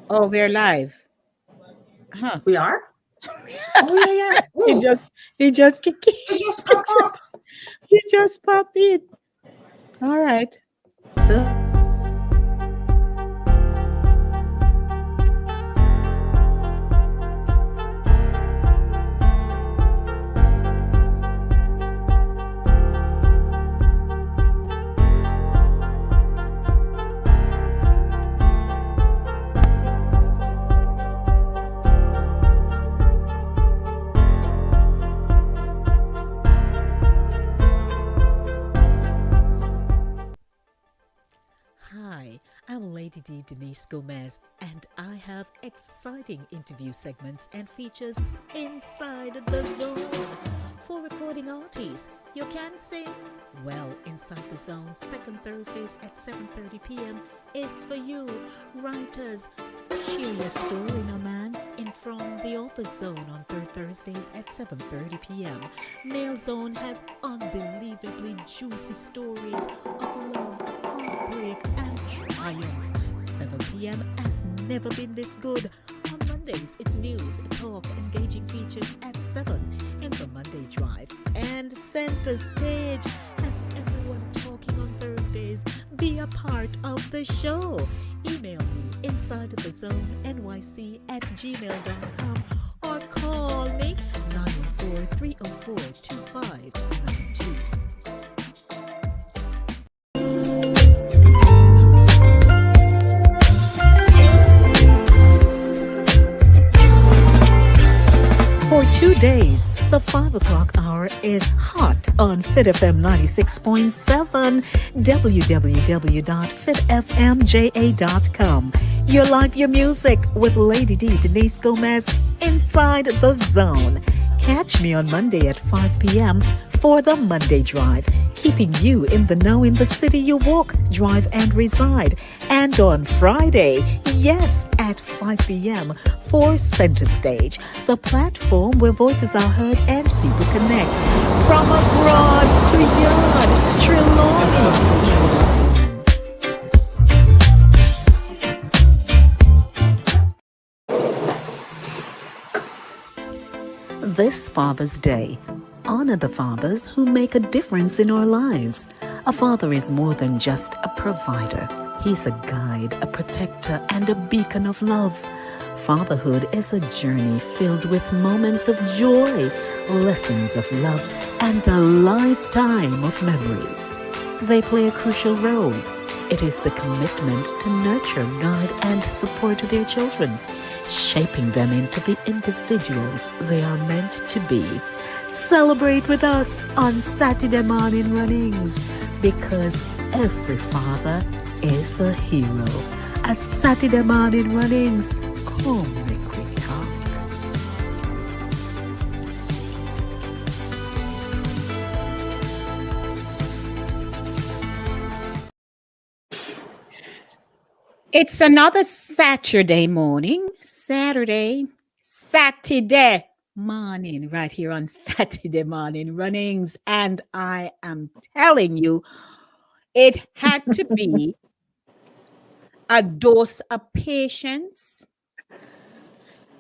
Oh, we're live. Huh. We are? Oh, yeah, yeah. He Oh, just he just it just pop up. he just popped in. All right. Hi, I'm Lady D Denise Gomez, and I have exciting interview segments and features inside the zone. For recording artists, you can sing. Well, Inside the Zone, second Thursdays at 7:30 p.m. is for you. Writers, share your story, no man, in From the Author Zone on third Thursdays at 7:30 p.m. Mail Zone has unbelievably juicy stories of love, heartbreak, and triumph. 7 p.m. has never been this good. On Mondays, it's news, talk, engaging features at 7 in the Monday Drive. And Center Stage has everyone talking on Thursdays. Be a part of the show. Email me insidethezone@gmail.com or call me 914-304-2592. For 2 days, the 5 o'clock hour is hot on Fit FM 96.7, www.fitfmja.com. Your life, your music with Lady D Denise Gomez inside the zone. Catch me on Monday at 5 p.m. for the Monday Drive, keeping you in the know in the city you walk, drive, and reside. And on Friday, yes, at 5 p.m. for Center Stage, the platform where voices are heard and people connect. From abroad to yard, Trelawney. This Father's Day, honor the fathers who make a difference in our lives. A father is more than just a provider. He's a guide, a protector, and a beacon of love. Fatherhood is a journey filled with moments of joy, lessons of love, and a lifetime of memories. They play a crucial role. It is the commitment to nurture, guide, and support their children, shaping them into the individuals they are meant to be. Celebrate with us on Satideh morning runnings, because every father is a hero. A Satideh morning runnings, come make we talk. It's another Saturday morning. Satideh morning, right here on Satideh morning runnings. And I am telling you, it had to be a dose of patience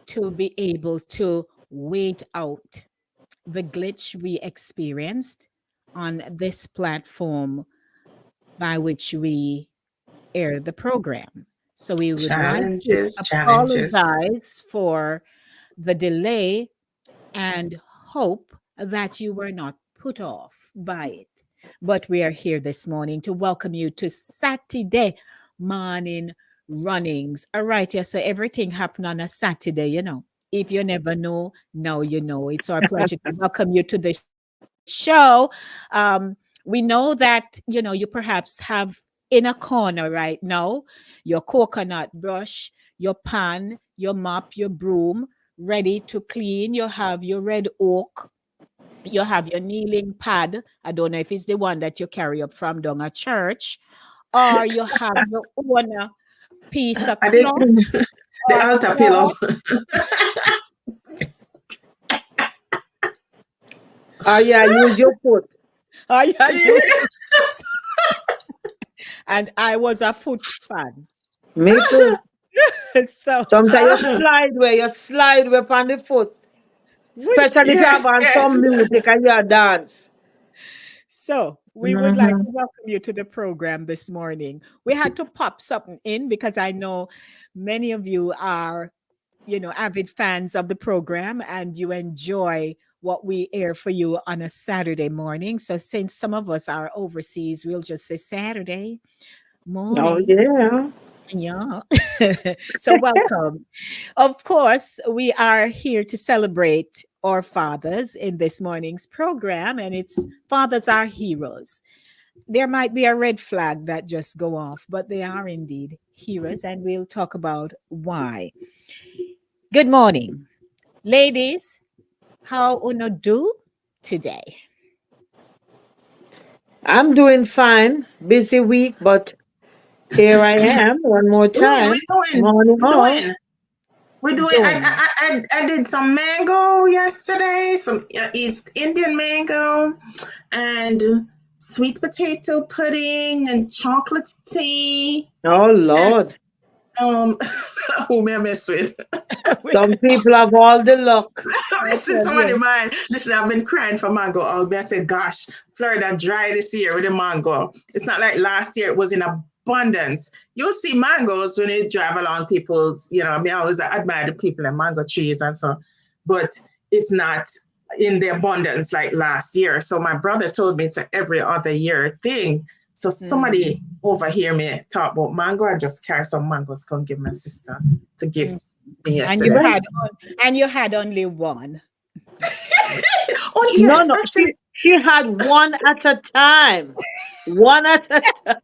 to be able to wait out the glitch we experienced on this platform by which we air the program. So we would like to Challenges. apologize for the delay and hope that you were not put off by it. But we are here this morning to welcome you to Saturday morning runnings. All right, yes, so everything happened on a Saturday, you know. If you never know, now you know. It's our pleasure to welcome you to the show. We know that, you perhaps have in a corner right now your coconut brush, your pan, your mop, your broom, ready to clean. You have your red oak, you have your kneeling pad. I don't know if it's the one that you carry up from down a church, or you have your own piece of I think cloth, the altar pillow. or Yeah, use your foot. or you, and I was a foot fan. Me too. So, Sometimes you slide where on the foot. would Especially if you have Yes, on yes. some music and you dance. we would like Mm-hmm. to welcome you to the program this morning. We had to pop something in because I know many of you are, avid fans of the program and you enjoy what we air for you on a Saturday morning. So since some of us are overseas, we'll just say Saturday Oh morning. yeah. Yeah. So welcome. Of course, we are here to celebrate our fathers in this morning's program, and it's Fathers Are Heroes. There might be a red flag that just go off, but they are indeed heroes, and we'll talk about why. Good morning, ladies. How uno do today? I'm doing fine. Busy week, but here I am one more Doing, time. we're doing, Morning we're all. doing. We're doing. Doing. I did some mango yesterday, some East Indian mango, and sweet potato pudding and chocolate tea. Oh And Lord. who may I mess with? Some people have all the luck. Listen, somebody mind. Listen, I've been crying for mango all day. I said, gosh, Florida dry this year with the mango. It's not like last year, it was in abundance. You'll see mangoes when you drive along people's, I mean, I always admire the people and mango trees and so, but it's not in the abundance like last year. So my brother told me it's a every other year thing. So somebody overhear me talk about mango. I just carry some mangoes, come give my sister to give Mm. me And you yesterday. Well, had only one. Oh no, yes, no. actually, She had one at a time. One at a time.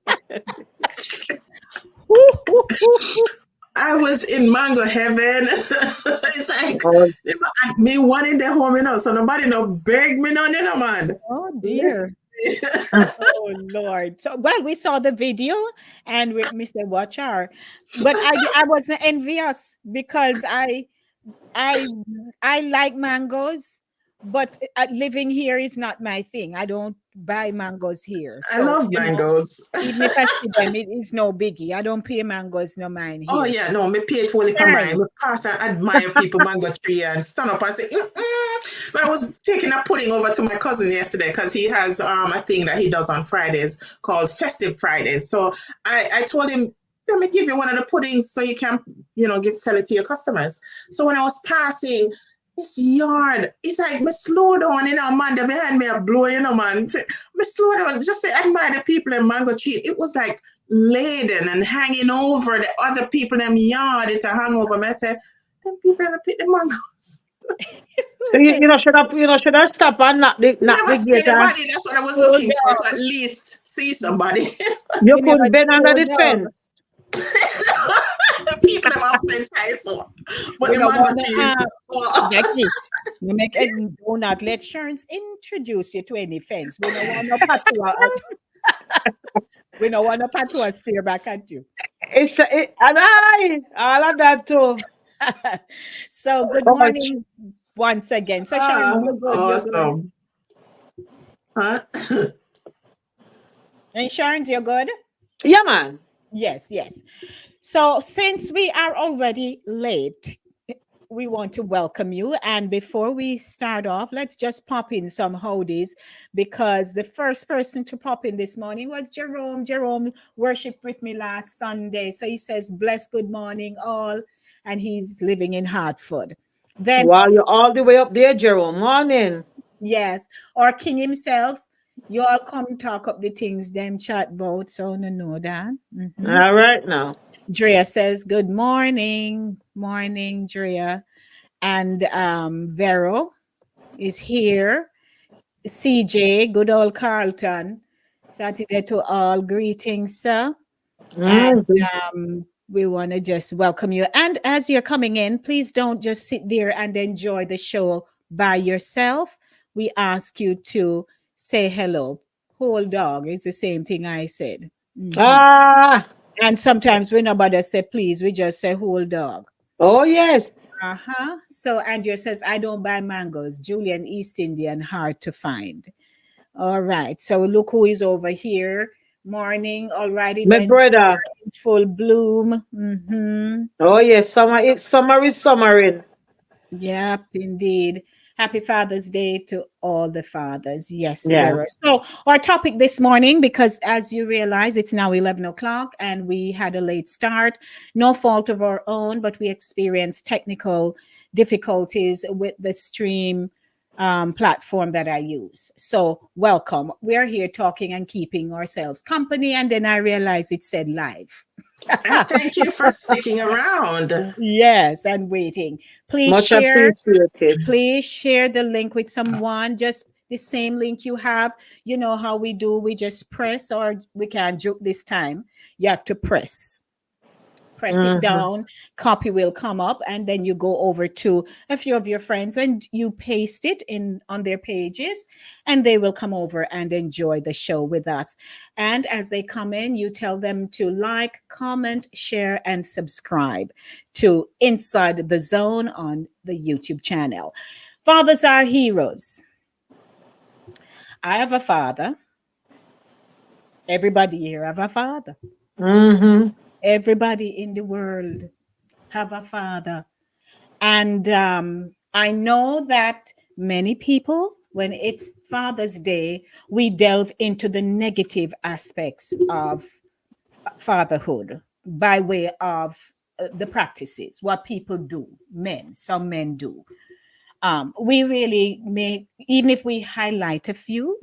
I was in mango heaven. It's like Oh, me wanting the home, so nobody no beg me none, man. Oh dear. Oh Lord. So well, we saw the video and with Mr. Watchar, but I wasn't envious because I I like mangoes, but living here is not my thing. I don't buy mangoes here. I So, love mangoes. even if I see them, it is no biggie. I don't pay mangoes no mind Oh here. yeah, So, no, me pay it only for mine. Me Terrence. pass and admire people mango tree and stand up and say, mm-mm. But I was taking a pudding over to my cousin yesterday because he has a thing that he does on Fridays called Festive Fridays. So I told him, let me give you one of the puddings so you can, sell it to your customers. So when I was passing this yard, it's like me slow down, man. They behind me are blowing, man. Me slow down, just to admire the people in mango tree. It was like laden and hanging over the other people in them yard. It's a hangover. I said, them people gonna pick the mangoes. so should have stopped and knock Never the see gate and anybody. That's what I was Hold looking for, to at on. least see somebody. you You never could bend under hold the on. fence. People them up inside, so but We the don't mango want trees. to Oh, Becky. You make it, do not let Sharon's introduce you to any fence. We don't want no patua. We don't want no patua stare back at you. And all of that too. So good Gosh. morning once again. So Sharon's, you're good. You're good. awesome. Huh? And Sharon's, you're good. Yeah, man. Yes, yes. So since we are already late, we want to welcome you. And before we start off, let's just pop in some howdies because the first person to pop in this morning was Jerome. Jerome worshiped with me last Sunday. So he says, bless good morning, all. And he's living in Hartford. Then, Wow, you're all the way up there, Jerome. Morning. yes, our king himself, you all come talk up the things them chat about. So no know that. Mhm. All right now. Drea says, good morning. Morning, Drea. And Vero is here. CJ, good old Carlton. Saturday to all. Greetings, sir. And Mm. we want to just welcome you. And as you're coming in, please don't just sit there and enjoy the show by yourself. We ask you to say hello. Whole dog. It's the same thing I said. Mhm. Ah. And sometimes we nobody say please, we just say whole dog. Oh yes. Uh-huh. So Andrea says, I don't buy mangoes. Julian East Indian, hard to find. All right. So look who is over here. Morning. All righty My then. brother. full bloom. Mm-hmm. Oh yes, summer is summering. Yep, indeed. Happy Father's Day to all the fathers. Yes, Yeah. Vera. So, our topic this morning, because as you realize, it's now 11 o'clock and we had a late start. No fault of our own, but we experienced technical difficulties with the stream platform that I use. So, welcome. We are here talking and keeping ourselves company. And then I realized it said live. And thank you for sticking around. Yes, and waiting. Please Much share. appreciated. Please share the link with someone. Just the same link you have. You know how we do. We just press, or we can't joke this time. You have to press. Press it Mm-hmm. down, copy will come up, and then you go over to a few of your friends and you paste it in on their pages, and they will come over and enjoy the show with us. And as they come in, you tell them to like, comment, share, and subscribe to Inside the Zone on the YouTube channel. Fathers are heroes. I have a father. Everybody here have a father. Mm-hmm. Everybody in the world have a father. And I know that many people, when it's Father's Day, we delve into the negative aspects of fatherhood by way of the practices, what people do, some men do. We really may, even if we highlight a few,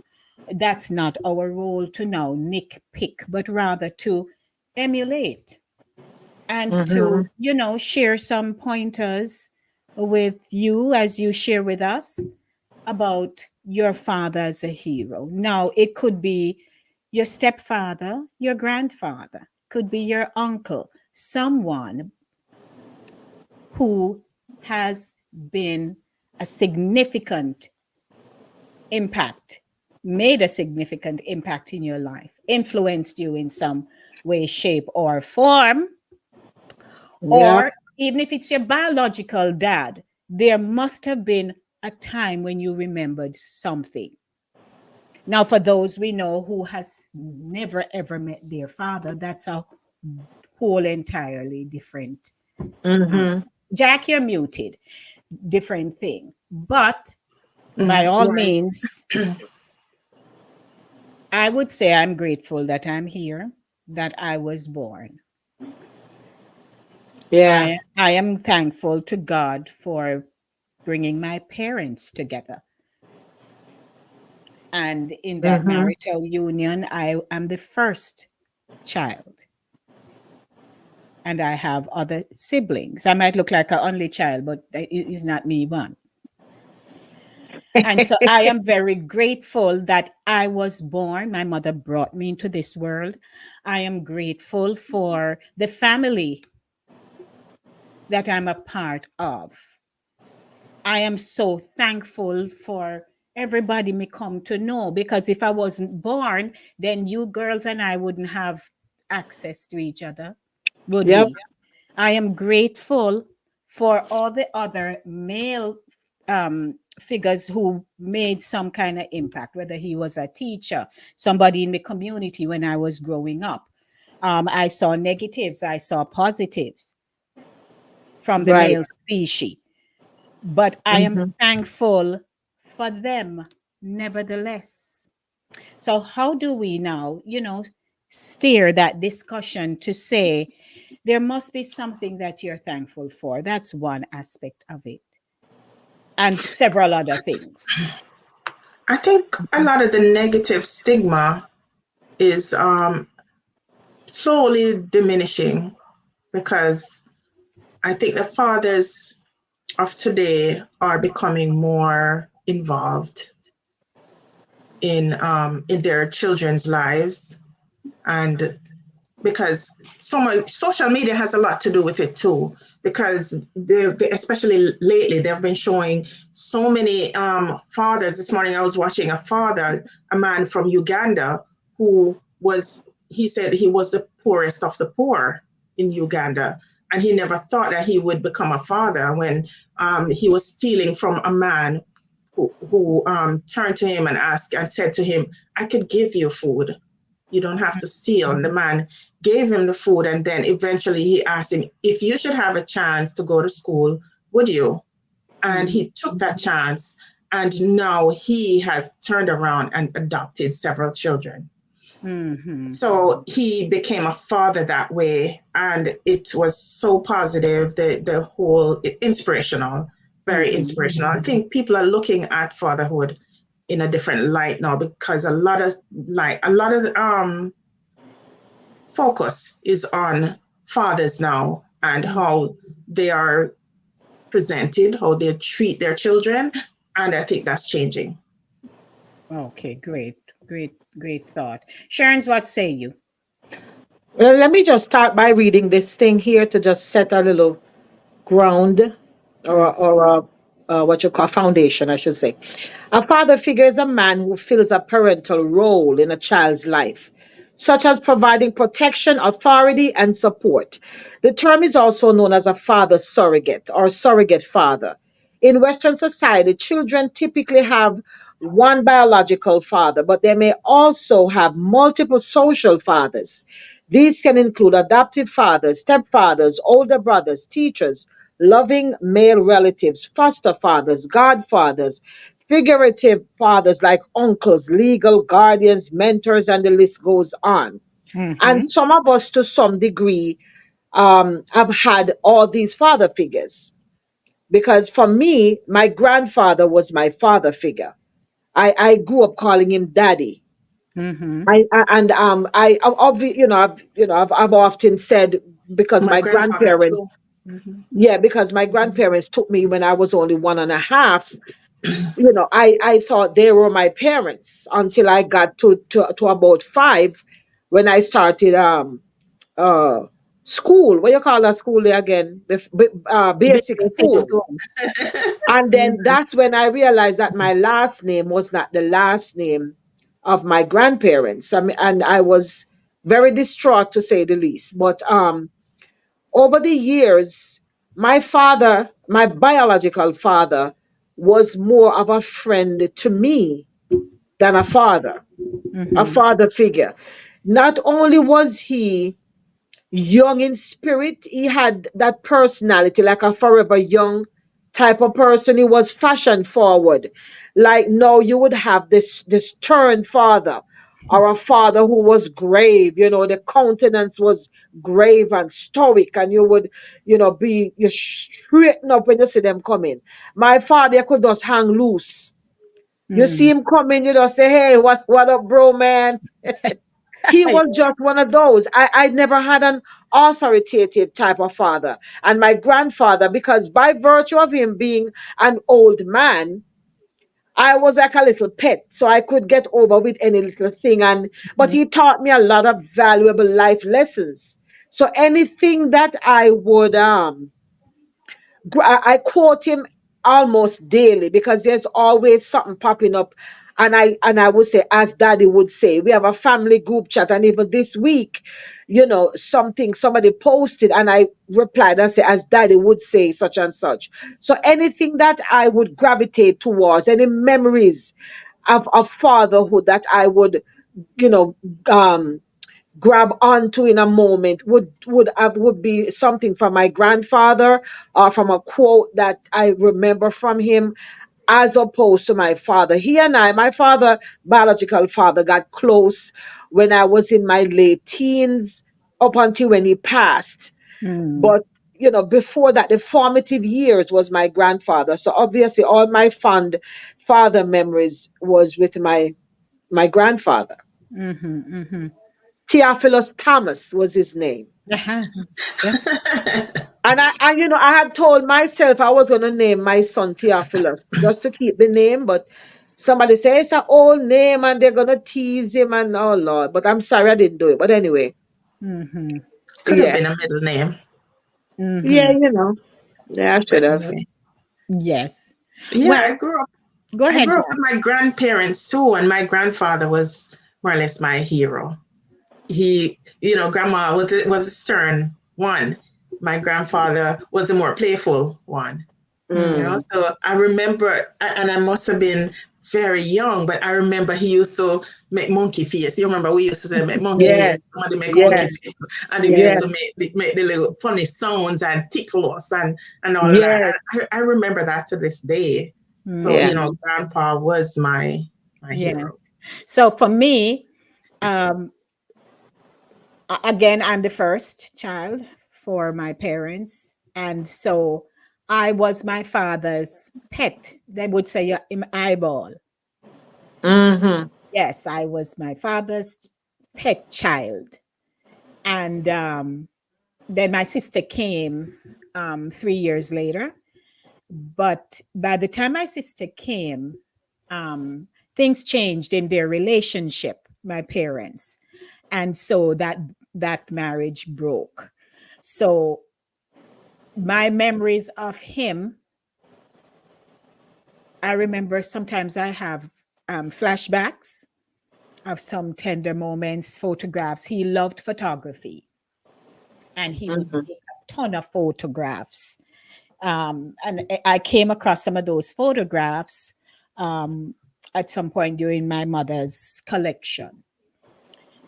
that's not our role to now nitpick, but rather to emulate and Mm-hmm. to, share some pointers with you as you share with us about your father as a hero. Now, it could be your stepfather, your grandfather, could be your uncle, someone who has been a significant impact, made a significant impact in your life, influenced you in some way, shape, or form. Yep. Or even if it's your biological dad, there must have been a time when you remembered something. Now, for those we know who has never ever met their father, that's a whole entirely different. Uh, Mm-hmm. Jack, you're muted. Different thing. But by Mhm. all Right. means, I would say I'm grateful that I'm here, that I was born. Yeah. I am thankful to God for bringing my parents together. And in that Mm-hmm. marital union, I am the first child. And I have other siblings. I might look like an only child, but it is not me one. And so I am very grateful that I was born. My mother brought me into this world. I am grateful for the family that I'm a part of. I am so thankful for everybody me come to know, because if I wasn't born, then you girls and I wouldn't have access to each other, would Yep. we? I am grateful for all the other male figures who made some kind of impact, whether he was a teacher, somebody in the community when I was growing up. I saw negatives, I saw positives from the Right. male species, but I am Mm-hmm. thankful for them nevertheless. So, how do we now, steer that discussion to say there must be something that you're thankful for? That's one aspect of it, and several other things. I think a lot of the negative stigma is slowly diminishing because I think the fathers of today are becoming more involved in their children's lives, and because so much social media has a lot to do with it too, because especially lately they've been showing so many fathers. This morning I was watching a man from Uganda, who was, he said he was the poorest of the poor in Uganda, and he never thought that he would become a father when he was stealing from a man who turned to him and asked and said to him, I could give you food, You don't have to steal. And the man gave him the food, and then eventually he asked him, if you should have a chance to go to school, would you? And he took that chance, and now he has turned around and adopted several children. So he became a father that way, and it was so positive, the whole inspirational, very inspirational. I think people are looking at fatherhood in a different light now, because a lot of focus is on fathers now and how they are presented, how they treat their children, and I think that's changing. Okay, great thought. Sharon's, what say you? Well, let me just start by reading this thing here to just set a little ground, or what you call foundation, I should say. A father figure is a man who fills a parental role in a child's life, such as providing protection, authority, and support. The term is also known as a father surrogate or surrogate father. In Western society, children typically have one biological father, but they may also have multiple social fathers. These can include adoptive fathers, stepfathers, older brothers, teachers, loving male relatives, foster fathers, godfathers, figurative fathers like uncles, legal guardians, mentors, and the list goes on. And some of us, to some degree, have had all these father figures. Because for me, my grandfather was my father figure. I grew up calling him daddy. I've often said, because My my grandfather too. grandparents, yeah, because my grandparents took me when I was only 1.5. I thought they were my parents until I got to about 5, when I started uh school. What you call that school there again? Basic Basic school. school. And then that's when I realized that my last name was not the last name of my grandparents. I mean, and I was very distraught, to say the least. But over the years, my father, my biological father, was more of a friend to me than a father figure. Not only was he young in spirit, he had that personality, like a forever young type of person. He was fashion forward. Like, no, you would have this stern father, or a father who was grave. The countenance was grave and stoic, and you would, you straighten up when you see them coming. My father could just hang loose. You see him coming, you just say, "Hey, what up, bro, man?" He was just one of those. I never had an authoritative type of father. And my grandfather, because by virtue of him being an old man, I was like a little pet, so I could get over with any little thing. But he taught me a lot of valuable life lessons. So anything that I would I quote him almost daily, because there's always something popping up. And I would say, as daddy would say, we have a family group chat, and even this week, somebody posted, and I replied and said, as daddy would say, such and such. So anything that I would gravitate towards, any memories of fatherhood that I would, you know, um grab onto in a moment, would be something from my grandfather, or from a quote that I remember from him, as opposed to my father. My father, biological father, got close when I was in my late teens, up until when he passed. But before that, the formative years was my grandfather. So obviously all my fond father memories was with my grandfather. Theophilus Thomas was his name. Uh-huh. Yeah. And I had told myself I was going to name my son Theophilus, just to keep the name, but somebody said it's an old name and they're going to tease him, and oh Lord. But I'm sorry I didn't do it. But anyway, Could have yeah. been a middle name. Yeah, yeah, I should But have. anyway. Yes. Yeah, Well, go I ahead, grew up John. with my grandparents too, and my grandfather was more or less my hero. Grandma was a stern one. My grandfather was a more playful one. Mm. So I remember, and I must have been very young, but I remember he used to make monkey face. You remember we used to say make monkey Yes, face. Somebody make monkey yes, face, and he used yes, to make the little funny sounds and tickle us and all of that. yes, And I remember that to this day. So yeah. Grandpa was my hero. Yes. So for me, um, again, I'm the first child for my parents. And so I was my father's pet. They would say eyeball. Mm-hmm. Yes, I was my father's pet child. And then my sister came 3 years later. But by the time my sister came, um, things changed in their relationship, my parents. And so that marriage broke. So my memories of him, I remember sometimes I have flashbacks of some tender moments, photographs. He loved photography and he would Mm-hmm. take a ton of photographs. And I came across some of those photographs um, at some point during my mother's collection.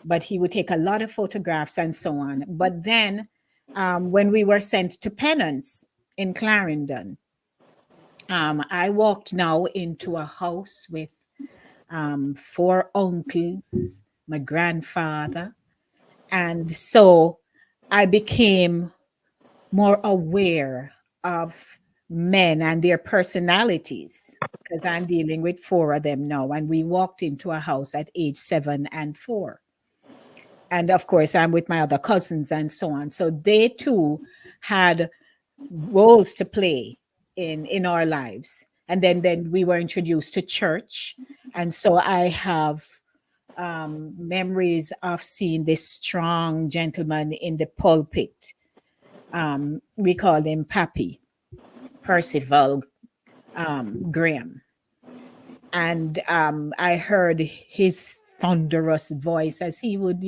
But he would take a lot of photographs and so on. But then when we were sent to penance in Clarendon, I walked now into a house with four uncles, my grandfather. And so I became more aware of men and their personalities because I'm dealing with four of them now. And we walked into a house at age 7 and 4. And of course, I'm with my other cousins and so on. So they too had roles to play in our lives. And then we were introduced to church. And so I have memories of seeing this strong gentleman in the pulpit. We called him Pappy, Percival Graham. And I heard his thunderous voice as he would,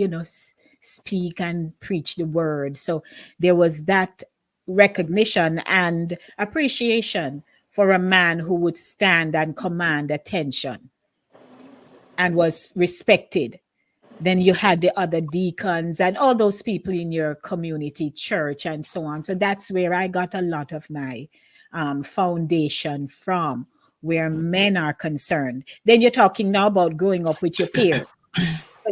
speak and preach the word. So there was that recognition and appreciation for a man who would stand and command attention and was respected. Then you had the other deacons and all those people in your community church and so on. So that's where I got a lot of my foundation from, where men are concerned. Then you're talking now about growing up with your peers. So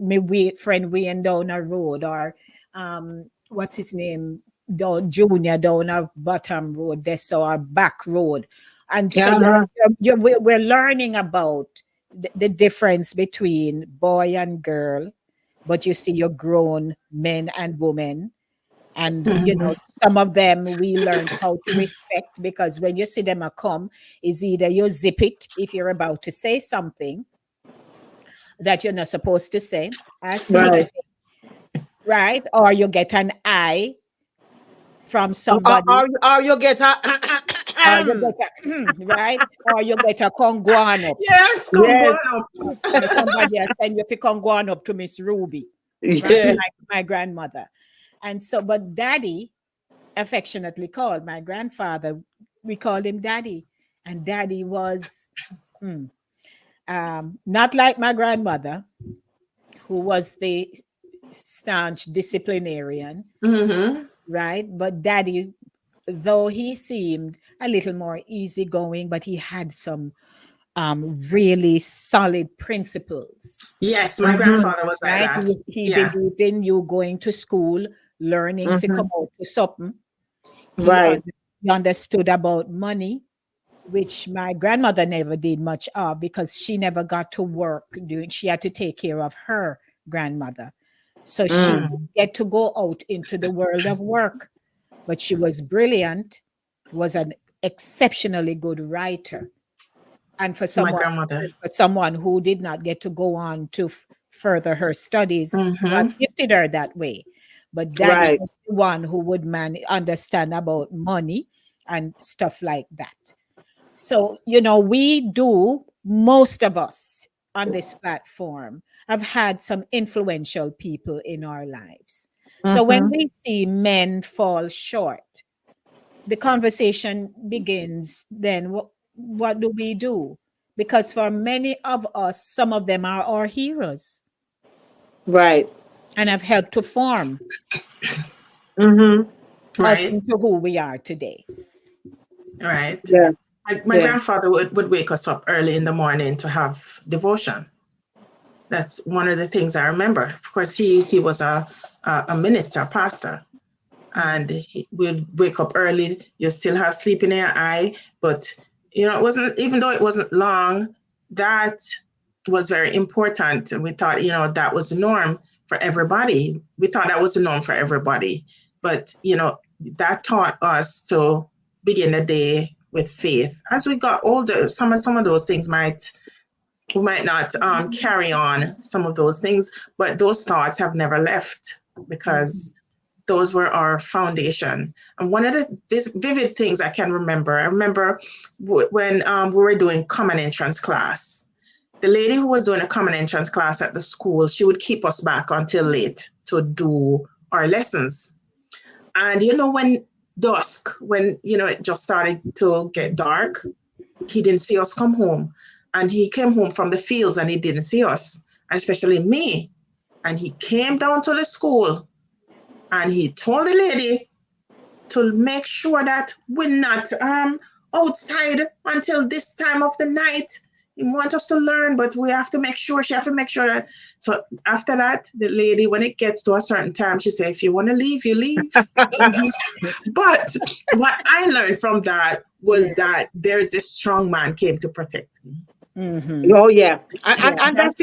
my friend Wayne down a road, or what's his name, down Junior down a bottom road, this or back road, and so Uh-huh. we're learning about the difference between boy and girl, but you see your grown men and women. And Mhm. some of them we learned how to respect, because when you see them a come, is either you zip it if you're about to say something that you're not supposed to say, as Right. nickname, right? Or you get an eye from Or, somebody, or, or you get a or you get a right, or you get a con go on up. Yes, come go yes, on up. Somebody else and you pick on go on up to Miss Ruby, right? yeah. My grandmother. And so, but daddy, affectionately called my grandfather, we called him daddy. And daddy was hmm, not like my grandmother, who was the staunch disciplinarian, Hmm. right? But daddy, though he seemed a little more easygoing, but he had some really solid principles, Yes, my Mm-hmm. grandfather was like right? that. He Yeah. believed in you going to school, learning to Mm-hmm. come out to something. He, Right. he understood about money, which my grandmother never did much of because she never got to work doing, she had to take care of her grandmother. So she Mm. didn't get to go out into the world of work, but she was brilliant, was an exceptionally good writer. And My grandmother. for someone who did not get to go on to further her studies, God Hmm. gifted her that way. But daddy Right. was the one who would understand about money and stuff like that. So, we do, most of us on this platform have had some influential people in our lives. So when Mm-hmm. we see men fall short, the conversation begins then, what do we do? because for many of us, some of them are our heroes Right. and have helped to form Mm-hmm. us Right, into who we are today. right. Yeah. My Yeah. grandfather would wake us up early in the morning to have devotion. That's one of the things I remember. Of course, he was a minister, a pastor, and he would wake up early. You still have sleep in your eye, but it wasn't, even though it wasn't long, that was very important. And we thought, that was the norm for everybody. We thought that was the norm for everybody. But, that taught us to begin the day with faith. As we got older, some of those things we might not carry on some of those things, but those thoughts have never left because those were our foundation. And one of the vivid things I remember when we were doing common entrance class. The lady who was doing a common entrance class at the school, she would keep us back until late to do our lessons. And when it just started to get dark, he didn't see us come home. And he came home from the fields and he didn't see us, and especially me. And he came down to the school and he told the lady to make sure that we're not outside until this time of the night. He wants us to learn, but she have to make sure that. So after that, the lady, when it gets to a certain time, she said, if you want to leave, you leave. But what I learned from that was Yes. that there's this strong man came to protect me. Mm-hmm. Oh yeah, Yeah. and That's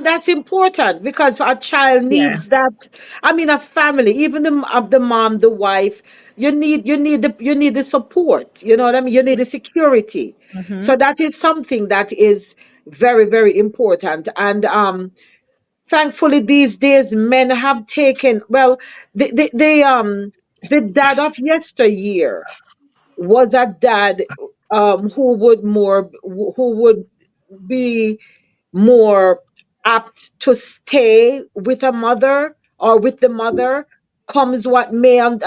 that's important because a child yeah. needs that. I mean, a family, even the mom, the wife, you need the support. You know what I mean? You need the security. Mm-hmm. So that is something that is very very important. And thankfully these days men have taken well. The dad of yesteryear was a dad who would be more apt to stay with a mother or with the mother comes what may, and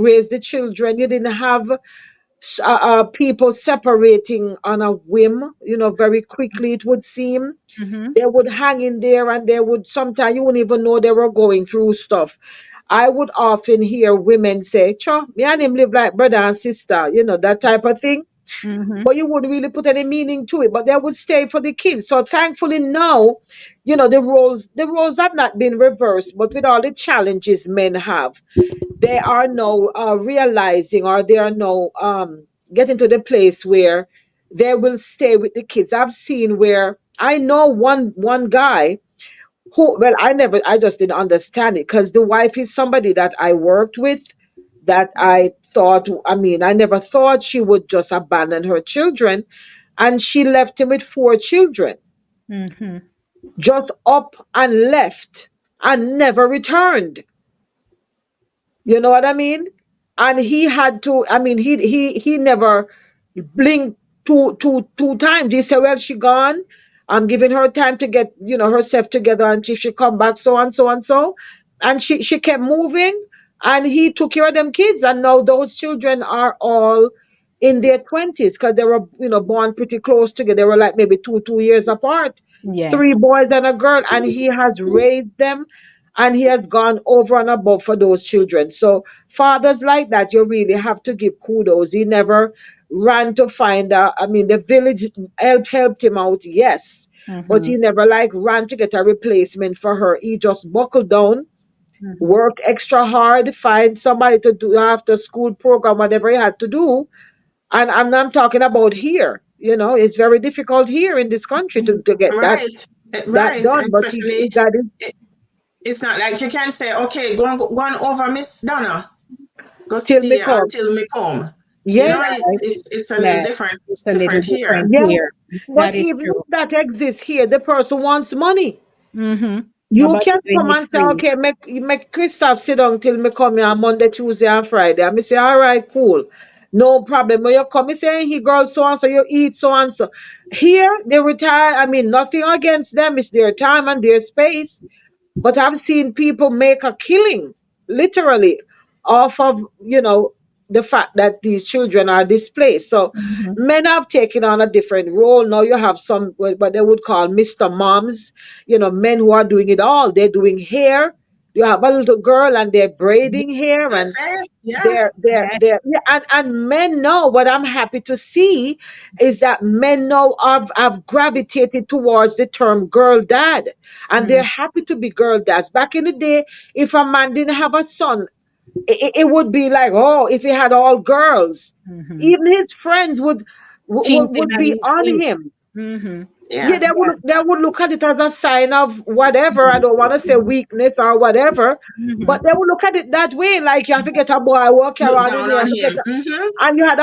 raise the children. You didn't have people separating on a whim, very quickly it would seem. Mm-hmm. They would hang in there, and they would sometimes you wouldn't even know they were going through stuff. I would often hear women say, "Cho, me and him live like brother and sister," that type of thing, Mm-hmm. but you wouldn't really put any meaning to it. But they would stay for the kids. So thankfully now, the roles have not been reversed, but with all the challenges men have, they are now realizing, or they are now getting to the place where they will stay with the kids. I've seen where I know one guy who, well, I just didn't understand it because the wife is somebody that I worked with, that I never thought she would just abandon her children. And she left him with four children, Mm-hmm. just up and left and never returned. You know what I mean? And he had to, he never blinked two times. He said, well, she gone. I'm giving her time to get, herself together, and she come back, so and so and so. And she kept moving, and he took care of them kids. And now those children are all in their 20s because they were, born pretty close together. They were like maybe two years apart. Three Yes. boys and a girl, and he has raised them, and he has gone over and above for those children. So fathers like that, you really have to give kudos. He never ran to find the village helped him out, yes, but Mm-hmm. he never like ran to get a replacement for her. He just buckled down, Mm-hmm. work extra hard, find somebody to do after school program, whatever he had to do. And I'm talking about here. It's very difficult here in this country to get that Right, that right. done, but he Especially, got it it's not like you can say, okay, go on over, Miss Donna. Go till sit me here come. until me come. Yes, It's a little Yes. different. It's It's a little different here. different yeah. here. But That is even true. if that exists here, the person wants money. Mm-hmm. You About can doing come it and say, free. okay, make Christoph sit down till me come here on Monday, Tuesday, and Friday. And me say, all right, cool. No problem. When you come, you say, he girl, so and so, you eat so and so. Here, they retire. Nothing against them. It's their time and their space. But I've seen people make a killing, literally, off of, the fact that these children are displaced. So Mhm. men have taken on a different role. Now you have some what they would call Mr. Moms, men who are doing it all. They're doing hair. You have a little girl and they're braiding hair, I and say, yeah, Yeah. they're and men know. What I'm happy to see is that men now have gravitated towards the term girl dad, and they're Mm. happy to be girl dads. Back in the day, if a man didn't have a son, it would be like, oh, if he had all girls, Mhm. even his friends Chins him would at be his on feet. him. Mhm. Yeah, yeah, they would look at it as a sign of whatever. I don't want to say weakness or whatever, but Mhm. they would look at it that way. Like, you have to get a boy walk look around in down here, on and him. Hmm. and you had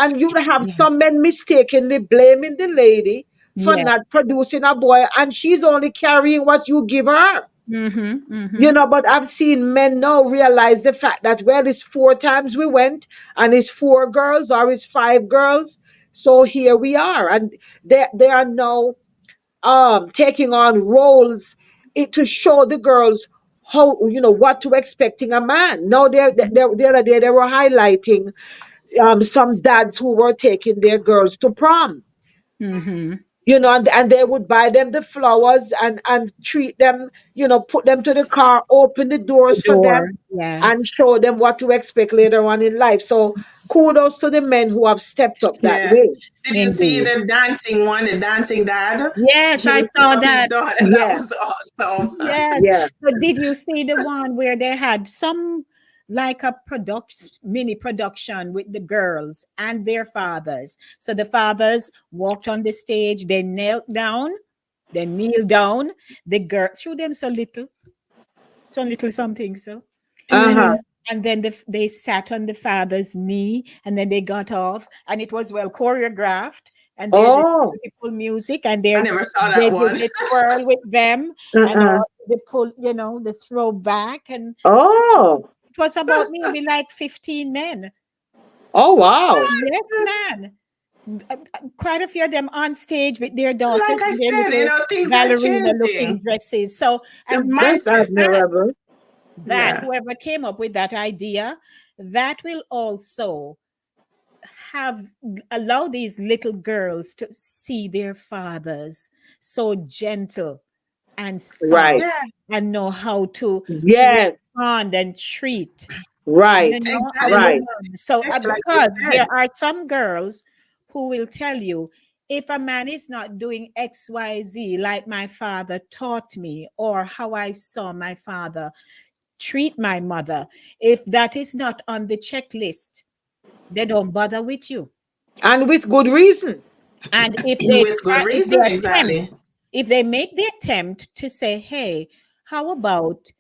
and you would have Yeah. some men mistakenly blaming the lady for Yeah. not producing a boy, and she's only carrying what you give her. Mhm. Mhm. But I've seen men now realize the fact that, well, it's 4 times we went, and it's 4 girls or it's 5 girls. So here we are. And they are now taking on roles, to show the girls how, what to expecting a man. Now the other day they were highlighting some dads who were taking their girls to prom, Mhm. and they would buy them the flowers, and treat them, put them to the car, open the The doors for them, door. and Yes. show them what to expect later on in life. So kudos to the men who have stepped up that Yes. way. Did you see Indeed. the dancing one, the dancing dad? Yes, He I would pick saw up his that. daughter. That Yeah, was awesome. Yes. yeah. So did you see the one where they had some like a mini production with the girls and their fathers? So the fathers walked on the stage, they knelt down, they kneel down. The girl threw them so little something. So and Uh-huh. Hmm. then they sat on the father's knee, and then they got off, and it was well choreographed. And there's this Oh. beautiful music, and I never saw they that did one. the twirl with them, and Uh-uh. all the pull, the throw back, and so Oh. it was about maybe like 15 men. Oh, wow. Yes, man. Quite a few of them on stage with their daughters Like I in their said, little things are ballerina looking changing. dresses. So, The and That's mindset. admirable. that Yeah. whoever came up with that idea, that will also have allow these little girls to see their fathers so gentle and soft, Right. Yeah. and know how to Yes. respond and treat, Right. a Exactly. Right. woman. So Like you because there said. are some girls who will tell you, if a man is not doing XYZ like my father taught me, or how I saw my father treat my mother, if that is not on the checklist, they don't bother with you. And with good reason. And With good if they reason, attempt, exactly. if they make the attempt to say, hey, how about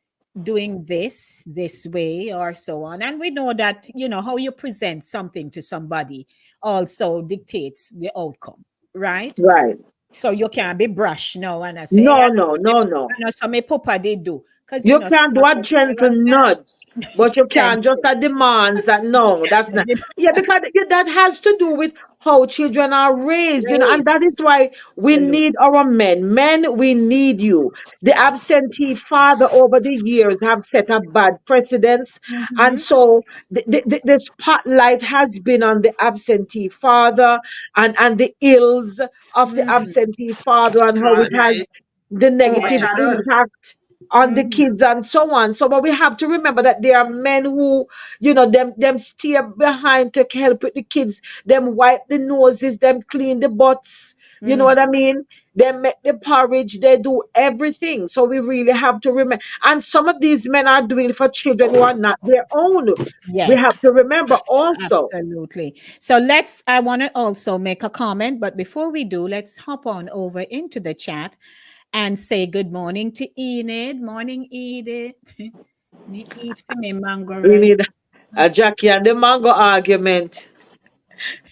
doing this way, or so on, and we know that how you present something to somebody also dictates the outcome, right? Right. So you can't be brash now and I say, hey, No, no, no, no. I know some me papa they do, because You some can do of a us gentle are nudge, but you thank can't just you. a demands that, You no, that's not. can't Yeah, because that has to do with how children are raised, and raise. that is why we Absolutely. need our men. Men, we need you. The absentee father over the years have set a bad precedence, and Mhm. so the spotlight has been on the absentee father, and the ills of the Mhm. absentee father, and how it has Right. the negative Yes. Overshadowed. impact on the Mhm. kids and so on. So, but we have to remember that there are men who, them stay behind to help with the kids. Them wipe the noses, them clean the butts. You know Mhm. what I mean? They make the porridge, they do everything. So we really have to remember. And some of these men are doing it for children who are not their own. We Yes. have to remember also. Absolutely. So I want to also make a comment, but before we do, let's hop on over into the chat and say good morning to Enid. Morning, Edith. Me eat for me mango We right. need a Jackie and the mango argument.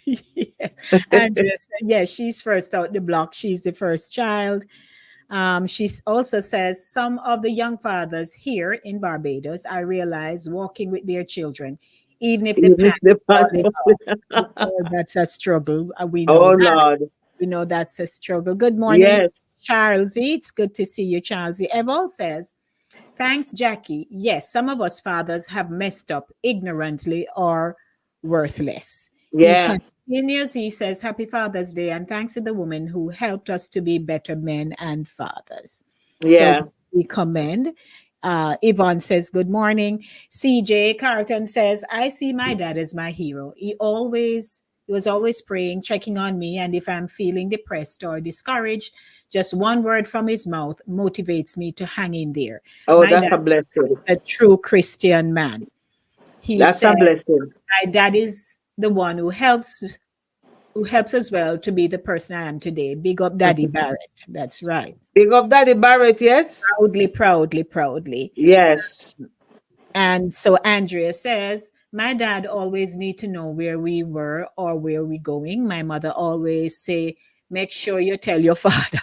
Yes. Andrea said, yes, she's first out the block. She's the first child. She also says some of the young fathers here in Barbados, I realize, walking with their children, even if the Even if the pants falling off. mango. Oh, that's a struggle. We know Oh that. Lord. We know that's a struggle. Good morning, Yes. Charlesy. It's good to see you, Charlesy. Evol says, thanks, Jackie. Yes, some of us fathers have messed up ignorantly or worthless. He Yeah. continues, he says, Happy Father's Day, and thanks to the woman who helped us to be better men and fathers. So Yeah. we commend. Yvonne says, Good morning. CJ Carlton says, I see my dad as my hero. He was always praying, checking on me, and if I'm feeling depressed or discouraged, just one word from his mouth motivates me to hang in there. Oh, My that's dad a blessing. is a true Christian man. He That's a said, blessing. My dad is the one who helps as well to be the person I am today. Big up Daddy Barrett. That's right. Big up Daddy Barrett, yes? Proudly, proudly, proudly. Yes. And so Andrea says, my dad always need to know where we were or where we going. My mother always say, make sure you tell your father.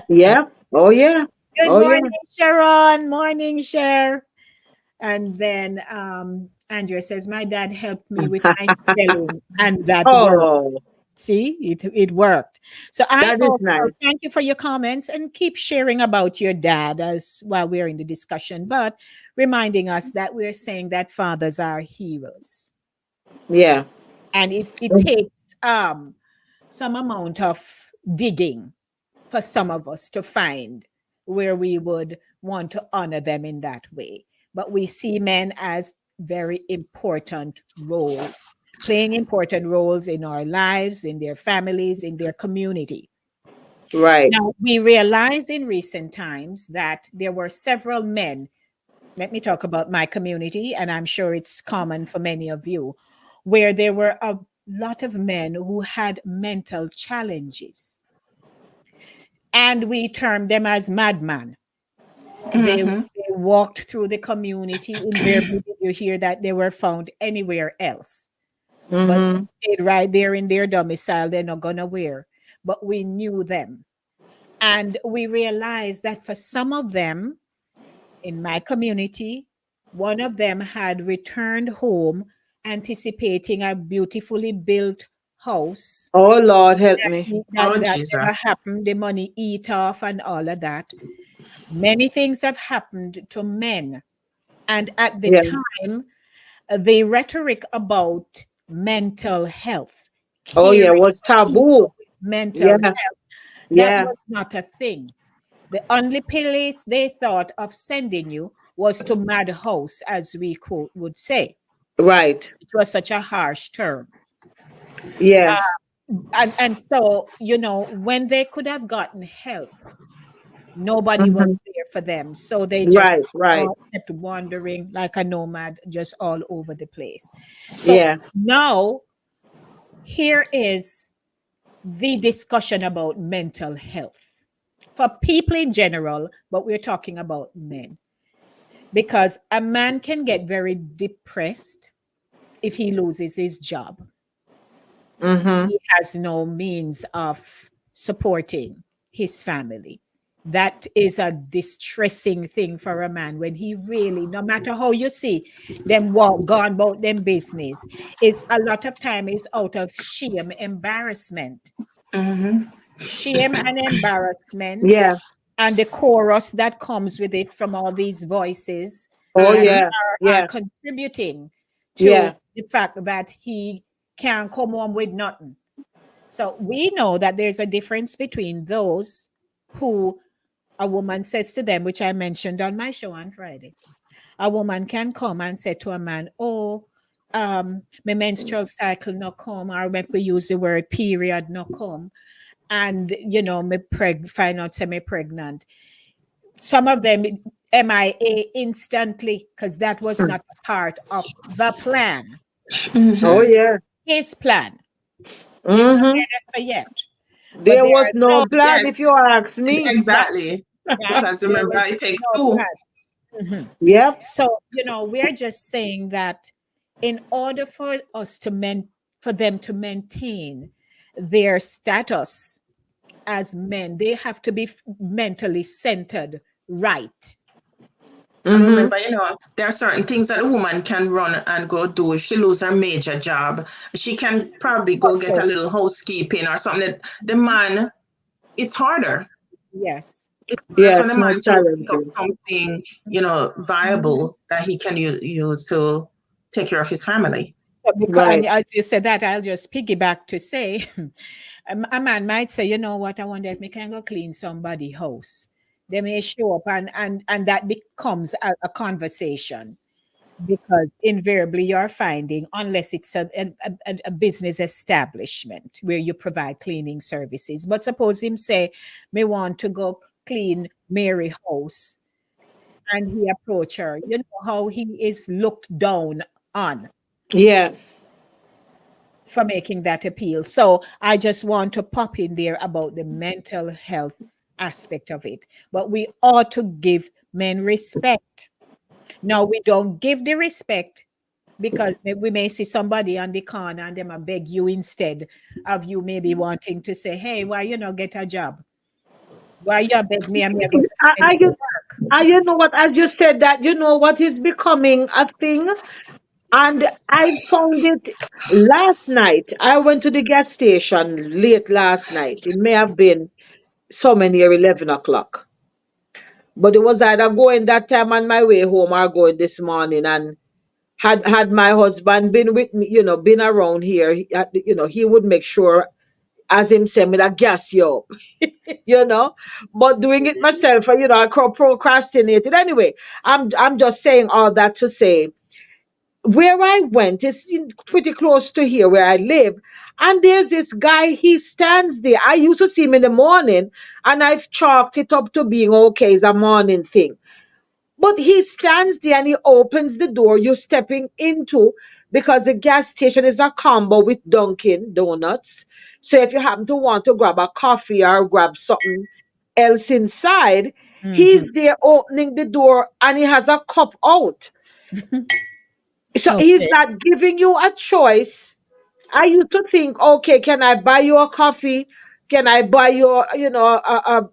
Yeah. Oh, yeah. Good Oh, yeah. morning, Sharon. Morning, Cher. And then Andrea says, my dad helped me with my spelling, and that worked. Oh, See, it worked. So I that is also nice. thank you for your comments and keep sharing about your dad as while we're in the discussion, but reminding us that we're saying that fathers are heroes. Yeah. And it takes some amount of digging for some of us to find where we would want to honor them in that way. But we see men as very important roles, playing important roles in our lives, in their families, in their community. Right. Now, we realize in recent times that there were several men. Let me talk about my community, and I'm sure it's common for many of you, where there were a lot of men who had mental challenges, and we term them as madman. They walked through the community. Invariably, you hear that they were found anywhere else, but Mm-hmm. they stayed right there in their domicile. They're not gonna where, but we knew them, and we realized that for some of them in my community, one of them had returned home anticipating a beautifully built house Oh, Lord, help me. Oh, that never Jesus. happened, the money eat off and all of that. Many things have happened to men. And at the Yeah. time, the rhetoric about mental health, Oh, yeah. caring Was for people taboo. with mental Yeah. health, that Yeah. was not a thing. The only place they thought of sending you was to madhouse, as we quote would say. Right. It was such a harsh term. Yeah. And so, when they could have gotten help, nobody was Mm-hmm. there for them. So they just Right. Right. kept wandering like a nomad, just all over the place. So Yeah. now, here is the discussion about mental health for people in general, but we're talking about men. Because a man can get very depressed if he loses his job. Mm-hmm. He has no means of supporting his family. That is a distressing thing for a man when he really, no matter how you see them walk, gone about them business, is a lot of time is out of shame, embarrassment, Mm-hmm. shame and embarrassment, Yeah. and the chorus that comes with it from all these voices Oh, that Mm-hmm. yeah. are Yeah. contributing to Yeah. the fact that he can't come home with nothing. So we know that there's a difference between those who a woman says to them, which I mentioned on my show on Friday. A woman can come and say to a man, "Oh, my menstrual cycle not come," or make we use the word period not come, and me find out semi pregnant. Some of them MIA instantly because that was not a part of the plan. Oh, Mm-hmm. yeah. His plan. Him not Mm-hmm. there yet. But There there was are no those plan, if Yes, you ask me. right, exactly. right. Because There remember, was it takes no two. plan. Mhm. Yep. So, we're just saying that in order for us for them to maintain their status as men, they have to be mentally centered, right? And Mm-hmm. remember, there are certain things that a woman can run and go do. If she lose her major job, she can probably go get a Hustle. little housekeeping or something. The man, it's harder. Yes. It's harder Yeah, for the it's more man to pick up challenging. something, Mhm. viable that he can use to take care of his family. So because, and Right. as you said that, I'll just piggyback to say, a man might say, you know what, I wonder if me can go clean somebody' house. They may show up, and that becomes a conversation, because invariably you're finding, unless it's a business establishment where you provide cleaning services. But suppose him say, me want to go clean Mary house, and he approach her. You know how he is looked down on Yeah. for making that appeal. So I just want to pop in there about the mental health aspect of it. But we ought to give men respect. Now, we don't give the respect because we may see somebody on the corner and them a beg you, instead of you maybe wanting to say, hey, why you not get a job? Why you beg me and me go find I, you you, work? you know what? As you said that, you know what is becoming a thing, and I found it last night. I went to the gas station late last night. It may have been somewhere near 11 o'clock, but it was either going that time on my way home or going this morning. And had my husband been with me, been around here, he would make sure, as him say, me that gas you up, you know. But doing it myself, I procrastinated. Anyway, I'm just saying all that to say, where I went is pretty close to here where I live. And there's this guy, he stands there. I used to see him in the morning, and I've chalked it up to being okay, it's a morning thing. But he stands there and he opens the door you're stepping into, because the gas station is a combo with Dunkin' Donuts. So if you happen to want to grab a coffee or grab something else inside, Mhm. he's there opening the door and he has a cup out. So he's Okay. not giving you a choice. I used to think, okay, can I buy you a coffee? Can I buy you,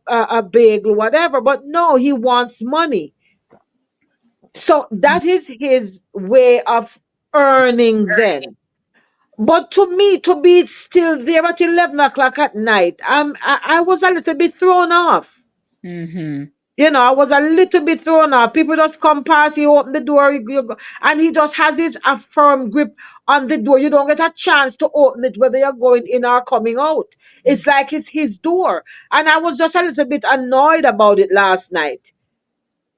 a bagel, whatever? But no, he wants money. So that is his way of earning then. But to me, to be still there at 11 o'clock at night, I was a little bit thrown off. Mm-hmm. I was a little bit thrown off. People just come past, he open the door, and he just has his a firm grip on the door. You don't get a chance to open it, whether you're going in or coming out. It's like it's his door. And I was just a little bit annoyed about it last night.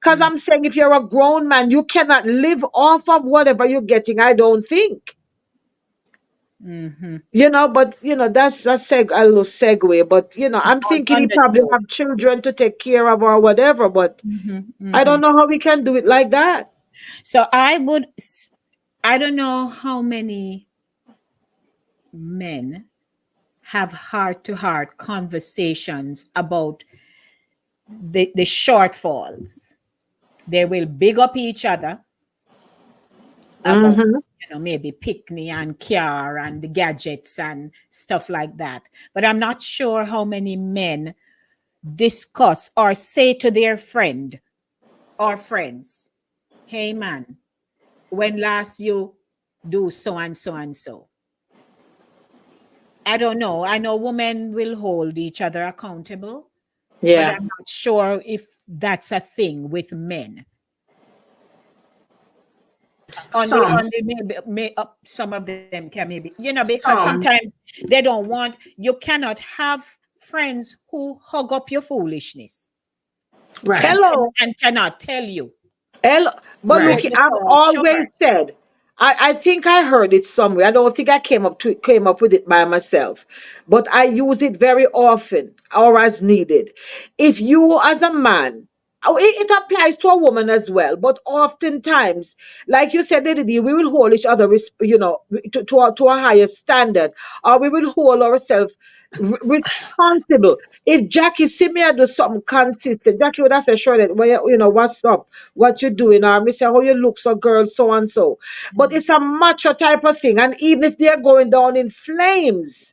Because I'm saying, if you're a grown man, you cannot live off of whatever you're getting, I don't think. Mm-hmm. But that's a little segue. But I'm thinking he probably Understood. have children to take care of or whatever. But Mm-hmm. I Mm-hmm. don't know how we can do it like that. So I don't know how many men have heart to heart conversations about the shortfalls. They will big up each other about, Mm-hmm. maybe picnic and car and the gadgets and stuff like that. But I'm not sure how many men discuss or say to their friend or friends, hey man, when last you do so and so and so. I don't know. I know women will hold each other accountable, but Yeah. I'm not sure if that's a thing with men. Some, Only maybe some of them can maybe, because some, sometimes they don't want, you cannot have friends who hug up your foolishness right, Hello. and cannot tell you Hello. But look, right. I've before, always sure. said, I think I heard it somewhere. I don't think I came up with it by myself, but I use it very often or as needed. If you as a man, it applies to a woman as well, but oftentimes, like you said, Lady, we will hold each other, to a higher standard, or we will hold ourselves responsible. If Jackie see me I do something consistent, Jackie would have said, sure, that, well, what's up? What you doing? Or me say, how you look, so girl, so and so. But it's a macho type of thing. And even if they're going down in flames,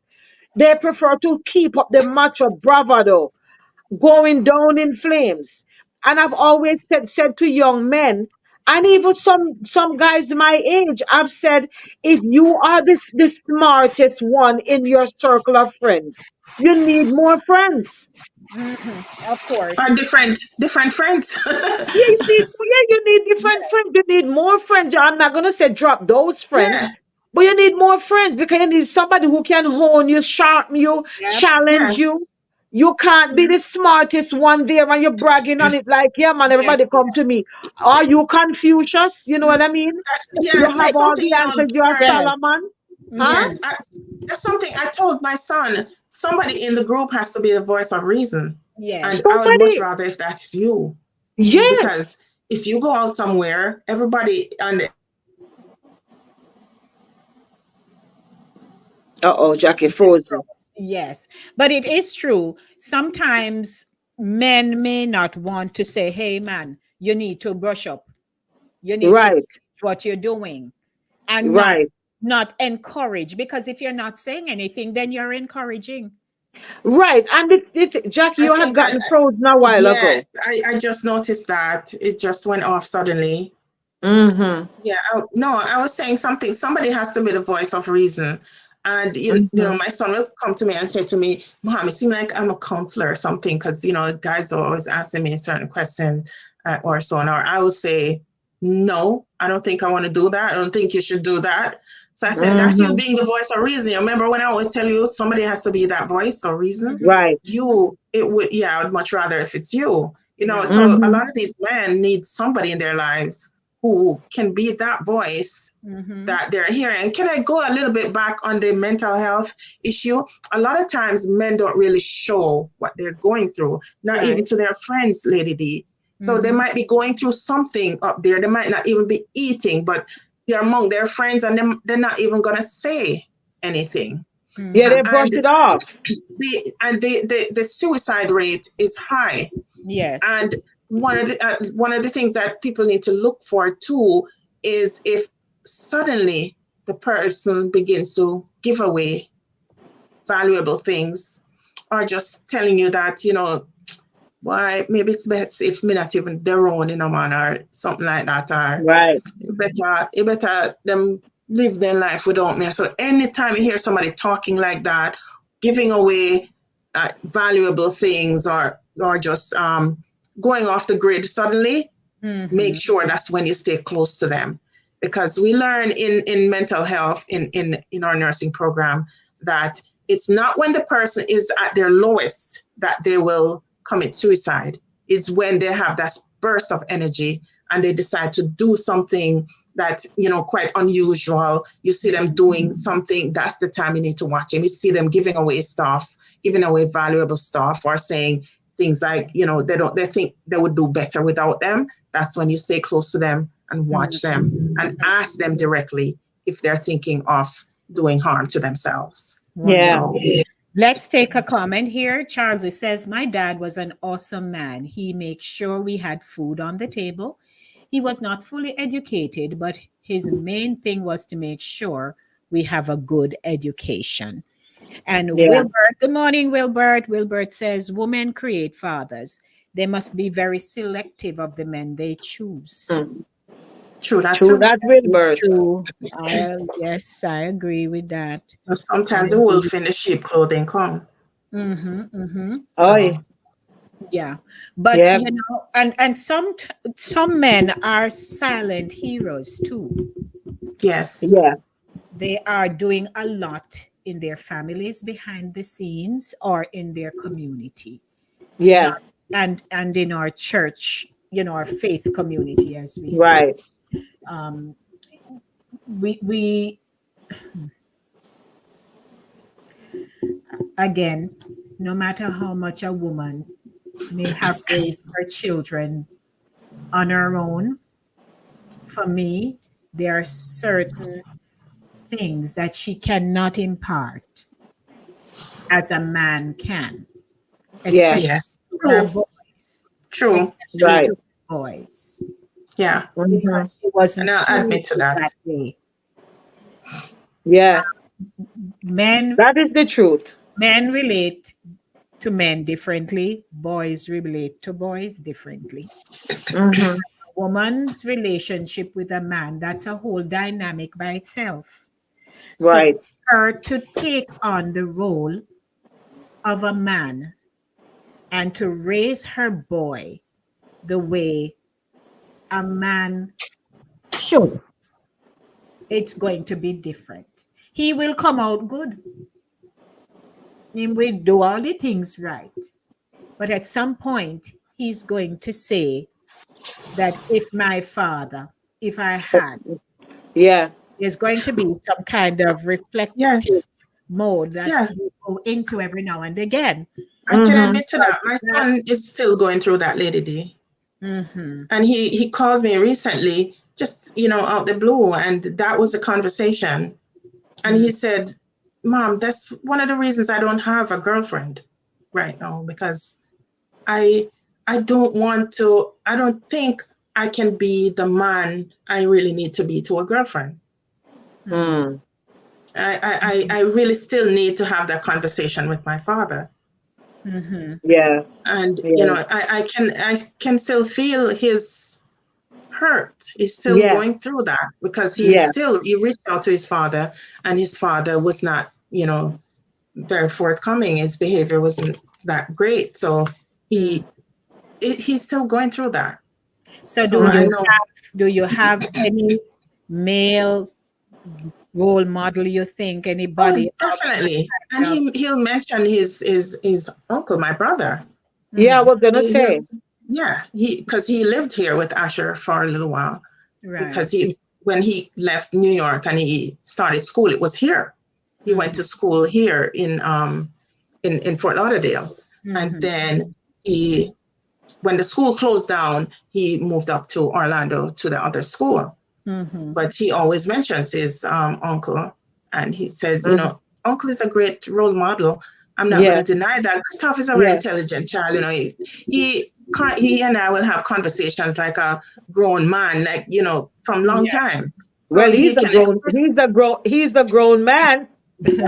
they prefer to keep up the macho bravado, going down in flames. And I've always said to young men, and even some guys my age, I've said, if you are the smartest one in your circle of friends, you need more friends. Hmm. Of course. Are different friends. Yeah, you need different friends. You need more friends. I'm not gonna say drop those friends, Yeah, But you need more friends because you need somebody who can hone you, sharpen you, Yep. Yeah. challenge you. You can't be the smartest one there and you're bragging on it like, yeah, man, Yes. everybody come to me. Are you Confucius? You know what I mean? You Yes, have that's all something. the answers. You are Yes. Solomon. Huh? Mm-hmm. Yes, that's something I told my son. Somebody in the group has to be the voice of reason, and Yes. I would much Somebody. rather if that is you, Mm-hmm. Yes. because if you go out somewhere, everybody and Uh-oh, Jackie frozen. Yes. But it is true. Sometimes men may not want to say, hey, man, you need to brush up. You need to Right. change what you're doing and Right. not encourage. Because if you're not saying anything, then you're encouraging. Right. And Jackie, I you had think gotten frozen a while ago. yes, I just noticed that it just went off suddenly. Mm-hmm. Yeah, no, I was saying something. Somebody has to be the voice of reason. And Mm-hmm. my son will come to me and say to me, "Mom, it seems like I'm a counselor or something," because guys are always asking me certain questions or so on. Or I will say, "No, I don't think I want to do that. I don't think you should do that." So I said, "That's you Mm-hmm. being the voice of reason." You remember when I always tell you somebody has to be that voice of reason? Mm-hmm. Right. I would much rather if it's you. Right. So a Mm-hmm. lot of these men need somebody in their lives who can be that voice Mm-hmm. that they're hearing. And can I go a little bit back on the mental health issue? A lot of times men don't really show what they're going through, not even Right. to their friends, Lady D. So they Mm-hmm. might be going through something up there. They might not even be eating, but they're among their friends and they're not even going to say anything. Yeah, Mm-hmm. they brush And it off. the suicide rate is high. Yes. And one of the things that people need to look for too is if suddenly the person begins to give away valuable things, or just telling you that why maybe it's best if me not even their own man, or something like that, or Right. you better them live their life without me. So anytime you hear somebody talking like that, giving away valuable things, or just going off the grid suddenly, make Mm-hmm. sure that's when you stay close to them, because we learn in mental health in our nursing program that it's not when the person is at their lowest that they will commit suicide. Is when they have that burst of energy and they decide to do something that quite unusual. You see them doing something, that's the time you need to watch them. You see them giving away stuff, giving away valuable stuff, or saying things like they think they would do better without them. That's when you stay close to them and watch them and ask them directly if they're thinking of doing harm to themselves. Yeah. Wonderful. So Let's take a comment here. Charles says, my dad was an awesome man. He makes sure we had food on the table. He was not fully educated, but his main thing was to make sure we have a good education. And Yeah. Wilbert, good morning, Wilbert. Wilbert says, women create fathers. They must be very selective of the men they choose. Mm. true that True too. that, It's Wilbert. true. Yes, I agree with that. I Sometimes the agree. wolf in the sheep clothing come. Mm-hmm, mm-hmm. Oh, So Yeah, but yeah. and some men are silent heroes too. yes. Yeah. They are doing a lot in their families behind the scenes or in their community, Yeah. not and in our church, our faith community, as we say. Right. Um, we again, no matter how much a woman may have raised her children on her own, for me, there are certain things that she cannot impart as a man can, Yeah. especially Yes. to her True. boys, True. especially Right. to her boys, Yeah. Mm-hmm. because she And wasn't I'll treated admit to that. that way. Yeah. Men, That is the truth. men relate to men differently. Boys relate to boys differently. Mm-hmm. A woman's relationship with a man, that's a whole dynamic by itself. So for Right. her to take on the role of a man and to raise her boy the way a man should it's going to be different. He will come out good. He will do all the things right. But at some point, he's going to say that if my father, if I had, Yeah. there's going to be some kind of reflective Yes. mode that Yeah. you go into every now and again. I can Mm-hmm. admit to that. My That, son is still going through that, Lady D. mm-hmm, And he called me recently, just, out the blue, and that was the conversation. And he said, Mom, that's one of the reasons I don't have a girlfriend right now, because I I don't think I can be the man I really need to be to a girlfriend. mm-hmm, Mm. I really still need to have that conversation with my father. mm-hmm, Yeah. And Yeah. I can still feel his hurt. He's still Yeah. going through that, because Yeah. he reached out to his father, and his father was not, very forthcoming. His behavior wasn't that great. So he he's still going through that. So So I Mm-hmm. know. do you have any male role model you think Oh, anybody of definitely. And kind of he'll mention his uncle, my brother. Yeah, I mhm, was gonna He, he'll, say. yeah, because he lived here with Asher for a little while, because right? when he left New York and he started school, it was here. He went Mm-hmm, to school here in Fort Lauderdale, and mm-hmm, then when the school closed down, he moved up to Orlando to the other school. mm-hmm. But he always mentions his uncle, and he says, Mm. uncle is a great role model. I'm not going to Yeah. deny that. Gustav is a very Yeah. intelligent child. He and I will have conversations like a grown man, like, from long Yeah. time. So Well, he can express. he's a grown man.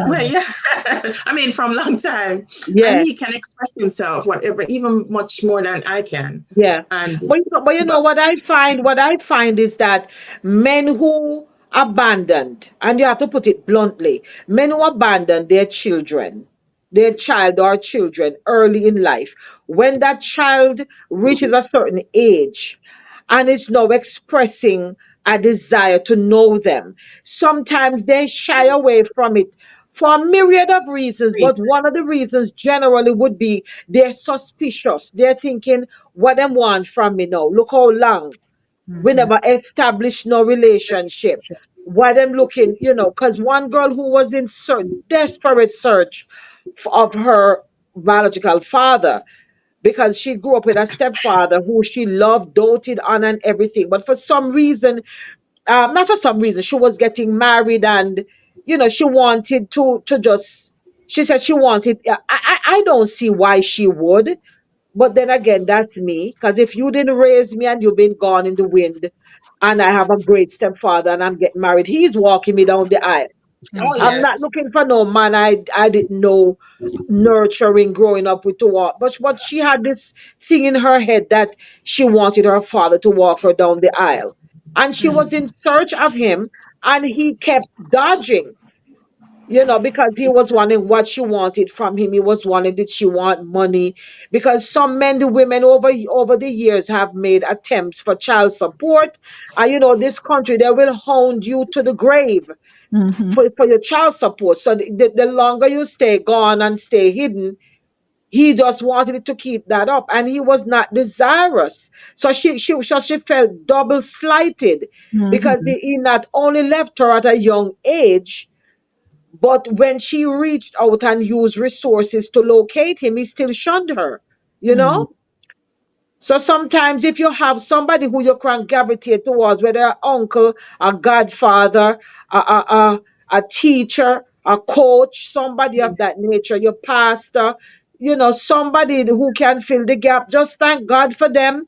Well, yeah. I mean, from long time, and Yeah. he can express himself, whatever, even much more than I can. Yeah. And But but what I find is that men who abandoned, and you have to put it bluntly, men who abandon their children, their child or children early in life, when that child reaches a certain age and is now expressing a desire to know them, sometimes they shy away from it for a myriad of reasons. But one of the reasons generally would be they're suspicious. They're thinking, what them want from me now? Look how long we Mm-hmm. never established no relationship. Why them looking, because one girl who was in desperate search of her biological father, because she grew up with a stepfather who she loved, doted on, and everything. But for some reason, not for some reason, she was getting married, and she wanted to just. She said she wanted. I don't see why she would, but then again, that's me. Because if you didn't raise me and you've been gone in the wind, and I have a great stepfather and I'm getting married, he's walking me down the aisle. oh I'm not yes. looking for no man I didn't know nurturing growing up with to walk. But she had this thing in her head that she wanted her father to walk her down the aisle. And she was in search of him, and he kept dodging, because he was wanting what she wanted from him. He was wanting, did she want money? Because some men, the women over the years have made attempts for child support. And this country, they will hound you to the grave Mm-hmm. for your child support. So the longer you stay gone and stay hidden, he just wanted to keep that up, and he was not desirous. So she felt double slighted, because Mm-hmm. he not only left her at a young age, but when she reached out and used resources to locate him, he still shunned her. You Mm-hmm. know. So sometimes if you have somebody who you can gravitate towards, whether an uncle, a godfather, a teacher, a coach, somebody of that nature, your pastor, somebody who can fill the gap, just thank God for them,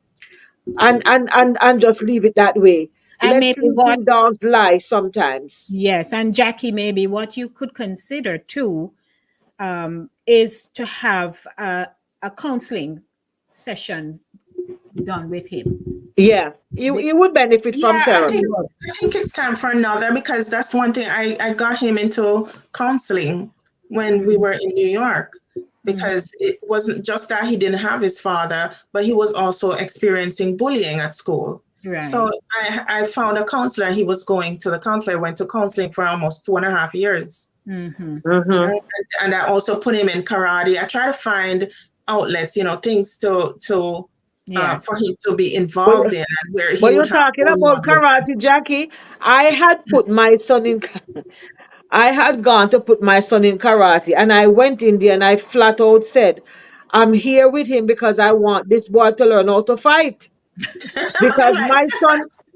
and just leave it that way. And Let maybe what, sleeping dogs lie sometimes. yes, and Jackie, maybe what you could consider too is to have a counseling session done with him. Yeah, you would benefit from Yeah, I He think therapy. would. I think it's time for another, because that's one thing I got him into counseling when we Mm-hmm. were in New York, Mm-hmm. because it wasn't just that he didn't have his father, but he was also experiencing bullying at school. So Right. I found a counselor. He was going to the counselor. I went to counseling for almost 2.5 years. Mm-hmm. You Mm-hmm. know, and I also put him in karate. I try to find outlets, things to Yeah. for him to be But, involved in, and where he but would you're have talking role about models. karate, Jackie. I had put my son in. I had gone to put my son in karate, and I went in there and I flat out said, "I'm here with him because I want this boy to learn how to fight." Because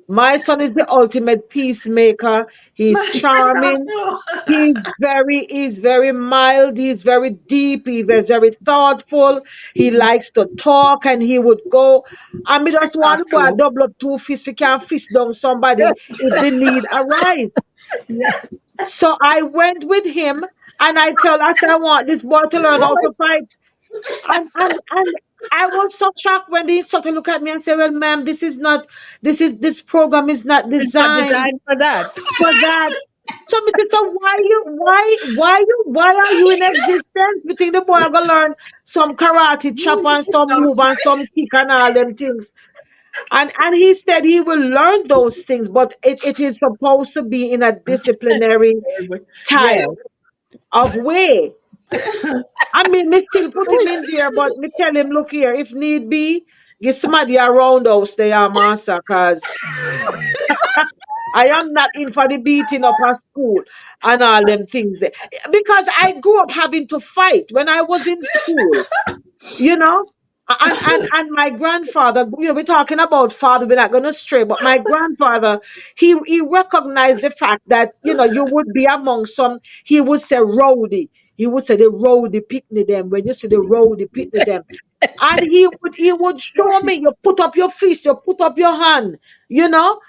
my son is the ultimate peacemaker. He's Myself charming. too. He's very mild. He's very deep. He's very thoughtful. He likes to talk, and he would go. I mean, just Myself one boy too. double up two fists. We can fist down somebody if the need arise. Yeah. So I went with him, and I said, I want this boy to learn how to fight. And I was so shocked when the instructor looked at me and said, "Well, ma'am, this program is not It's not designed designed for that. for that." So, Mr. So why are you in existence? We think the boy are gonna learn some karate chop and some So move and some kick and all them things. And he said he will learn those things, but it is supposed to be in a disciplinary type Yes. of way. I mean, me still put him in there, but me tell him, look here, if need be, get somebody around us there, master, cause I am not in for the beating up at school and all them things there. Because I grew up having to fight when I was in school, you know. And my grandfather, we're talking about father, we're not gonna stray, but my grandfather, he recognized the fact that you would be among some, he would say rowdy. He would say the rowdy picnic them. When you see the rowdy picnic them, and he would show me, you put up your fist, you put up your hand, you know,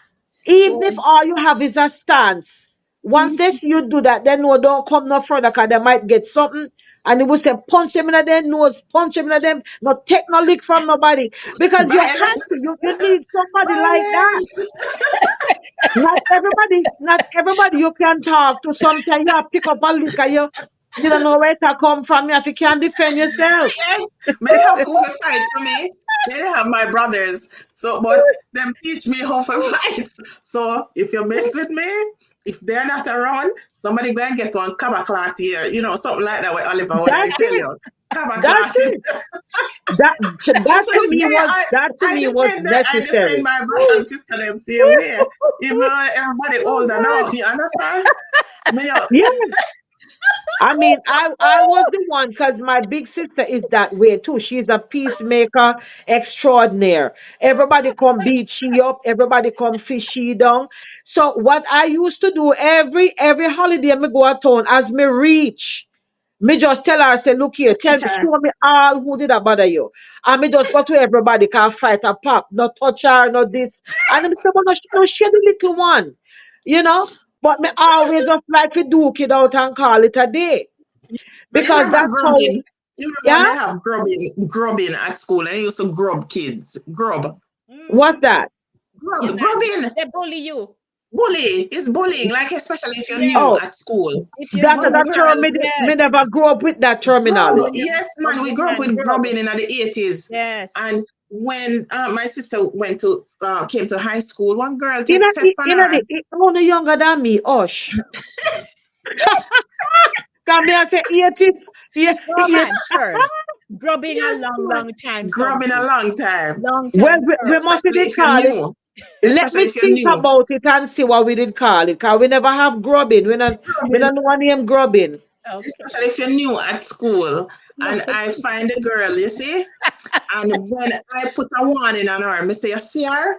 even if all you have is a stance. Once they see you do that, they know don't come no further because they might get something. And he would say, punch them in their nose, punch them in them, not take no lick from nobody. Because you have to, violence, you need somebody like that. violence. Not everybody you can talk to. Sometimes you have to pick up a lick and you don't know where to come from. You have to can defend yourself. Yes, may have who fi fight for me. They have my brothers, so but them teach me how to fight. So if you mess with me, if they're not around, somebody go and get one cabaclat here, something like that. What Oliver would I That's tell it. you? That's Cabaclat. it. That And that to to this me day, was that to me was I defend necessary. my brother and sister them same way. Even though everybody Oh older now, God. you understand? Me, Yeah. I mean, I was the one because my big sister is that way too. She's a peacemaker extraordinaire. Everybody come beat she up, everybody come fish she down. So what I used to do every holiday, me go a town as me reach. Me just tell her, say, look here, tell teach me, her. show me all who did that bother you. And me just go to everybody can fight a pop, not touch her, not this. And them say, well, no, no, she the little one, you know. But me always just like to duke it out and call it a day. But you Because remember that's how, grubbing? You remember when yeah? they have grubbing at school and they used to grub kids? Grub. What's Mm. that? Yeah, man. Grubbing. They bully you. Bully is bullying, like especially if you're new Yes. Oh, at school. If you that's One that do, term. girl, Me yes. never grew up with that grub, Oh terminology. yeah. yes, Oh man, we yeah, grew up man. with Grub. grubbing in the 80s. Yes. And when my sister came to high school, one girl In take a, set on in a, her. only younger than me, Osh. Come here, say, 80s. Yeah, No yeah. man, firm. Grubbing a Yes, long, man, long time, grubbing a something. long time, Long Well, time we firm. must especially did if you're call it. new. Let Especially me if you're think new. about it and see what we did call it. Cause we never have grubbing. We Grubbing. don't know what name grubbing. Okay. Especially if you're new at school. No. And I find a girl, you see, and when I put a warning on her, I say, you see her?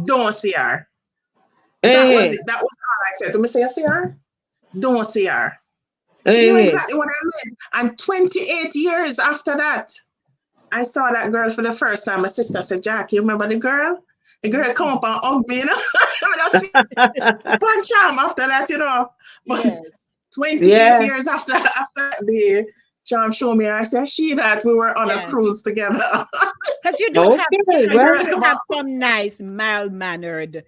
Don't see her. That was Eh, it. That was all I said to me. Say, you see her? Don't see her. She knew eh. exactly what I meant. And 28 years after that, I saw that girl for the first time. My sister said, Jack, you remember the girl? The girl come up and hug me, I just punch him after that. But Yes. 28 Yeah. years after the charm show me, I said, she that we were on a Yes. cruise together. Because you do have, Okay. The you Well, girl do come have up. some nice, mild-mannered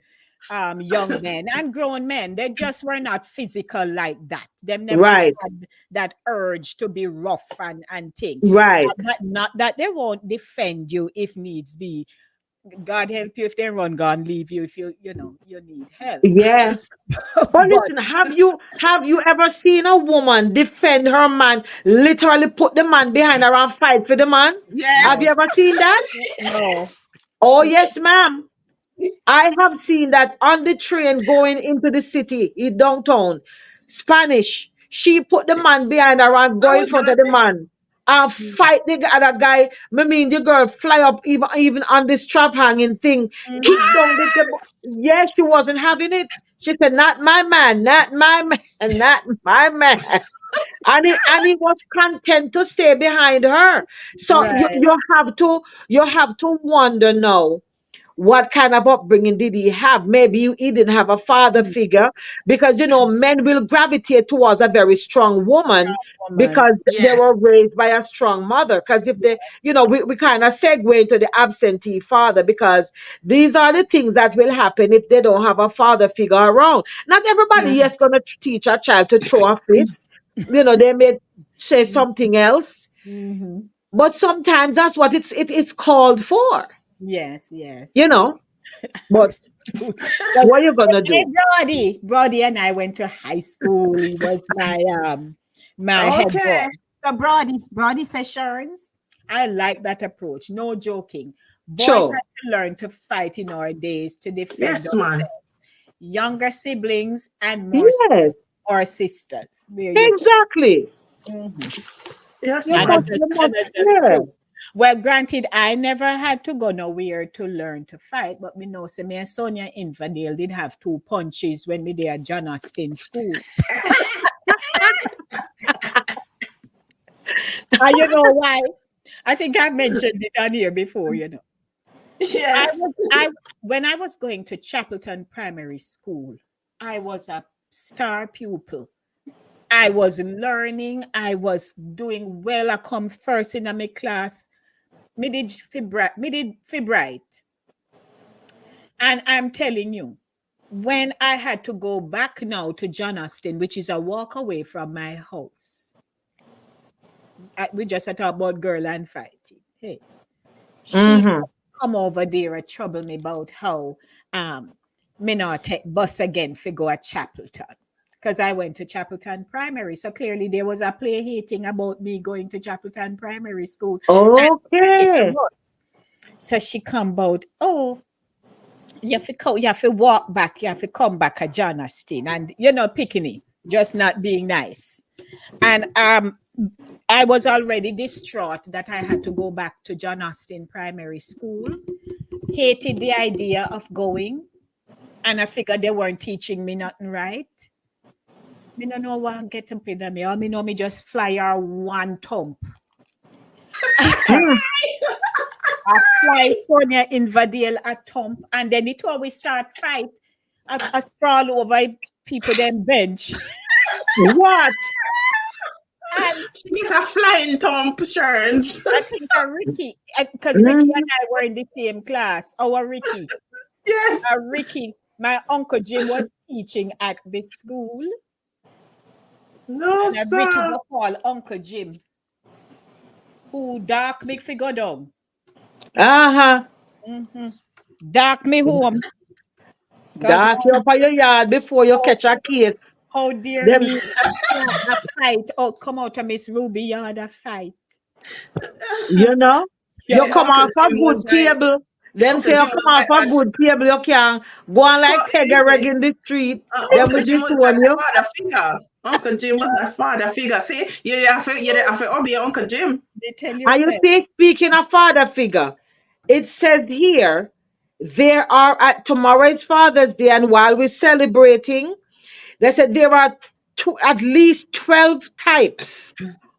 young men and grown men. They just were not physical like that. They never right, had that urge to be rough and thing. right. But not that they won't defend you if needs be. God help you if they run, gone leave you if you need help. Yeah. But But listen, have you ever seen a woman defend her man, literally put the man behind her and fight for the man? Have no, you Yes. ever seen that? no. Yes. Oh yes, ma'am. I have seen that on the train going into the city in downtown. Spanish. She put the man behind her and go I in was front gonna of the say, man and fight the other guy. I mean, the girl fly up even on the strap hanging thing, kick Mhm. down yeah, she wasn't having it. She said, "Not my man, not my man, not my man." And he was content to stay behind her. So you Right. you have to you have to wonder now, what kind of upbringing did he have? Maybe he didn't have a father Mm. figure, because men will gravitate towards a very strong woman Woman. because they yes. were raised by a strong mother. Because if they, we kind of segue into the absentee father, because these are the things that will happen if they don't have a father figure around. Not everybody Mhm. is going to teach a child to throw a fist. They may say something else, Mm-hmm. but sometimes that's what it is called for. Yes, You yes. know, but Absolutely. But what you gonna hey, do? Brody and I went to high school. He was my head boy. Okay. So Brody sessions. I like that approach. No joking. Boys Sure. had to learn to fight in our days to defend Yes, man. ourselves. Younger siblings and more so Yes, our sisters. There you go. exactly. Mhm. Yes, You man. must, you And must, that's just yeah. true. Well, granted, I never had to go nowhere to learn to fight, but me know, say me and Sonia Inverdale did have two punches when we there at John Austin School. And you know why? I think I mentioned it on here before. I Yes. was I when I was going to Chapelton Primary School, I was a star pupil. I was learning, I was doing well. I come first in my class. Me did fibrite. And I'm telling you, when I had to go back now to John Austin, which is a walk away from my house, we just talk about girl and fighting. Hey, she Mm-hmm. come over there and trouble me about how um me not take bus again for go at Chapelton. Because I went to Chapelton Primary. So clearly there was a play hating about me going to Chapelton Primary School and taking the Okay. bus. So she come about, oh, you have to walk back, you have to come back at John Austin, and you're not picking it, just not being nice. And I was already distraught that I had to go back to John Austin Primary School. Hated the idea of going, and I figured they weren't teaching me nothing right. Me no know what get up in me. All me know me just fly her one thump. Mm. I fly Sonia Invadale a thump, and then it always start fight. I sprawl over people then bench. What? And She get a flying Tom Sharons. I think Ricky, because Ricky and Mm. I were in the same class. Our Ricky, Yes. Ricky, my uncle Jim was teaching at the school, No, and Ricky sir. go call Uncle Jim, who dark me figure down. Uh-huh. Mm-hmm. Dark me home, cause Dark you up on your yard before you how, catch a case. how dare Them, me a fight out come out of Miss Ruby yard a fight. you know, you Yeah. See, come Uncle off a Jim good was like, table. Them Uncle say you Jim come was off like, a good table, you can go on like peg a reg anyway, in the street. Them Uncle will Jim was like disown you. father figure. Uncle Jim was a father figure. See, you have to obey Uncle Jim. They tell And you yourself. see, speaking of father figure, it says here, there are at tomorrow's Father's Day, and while we're celebrating, they said there are at least 12 types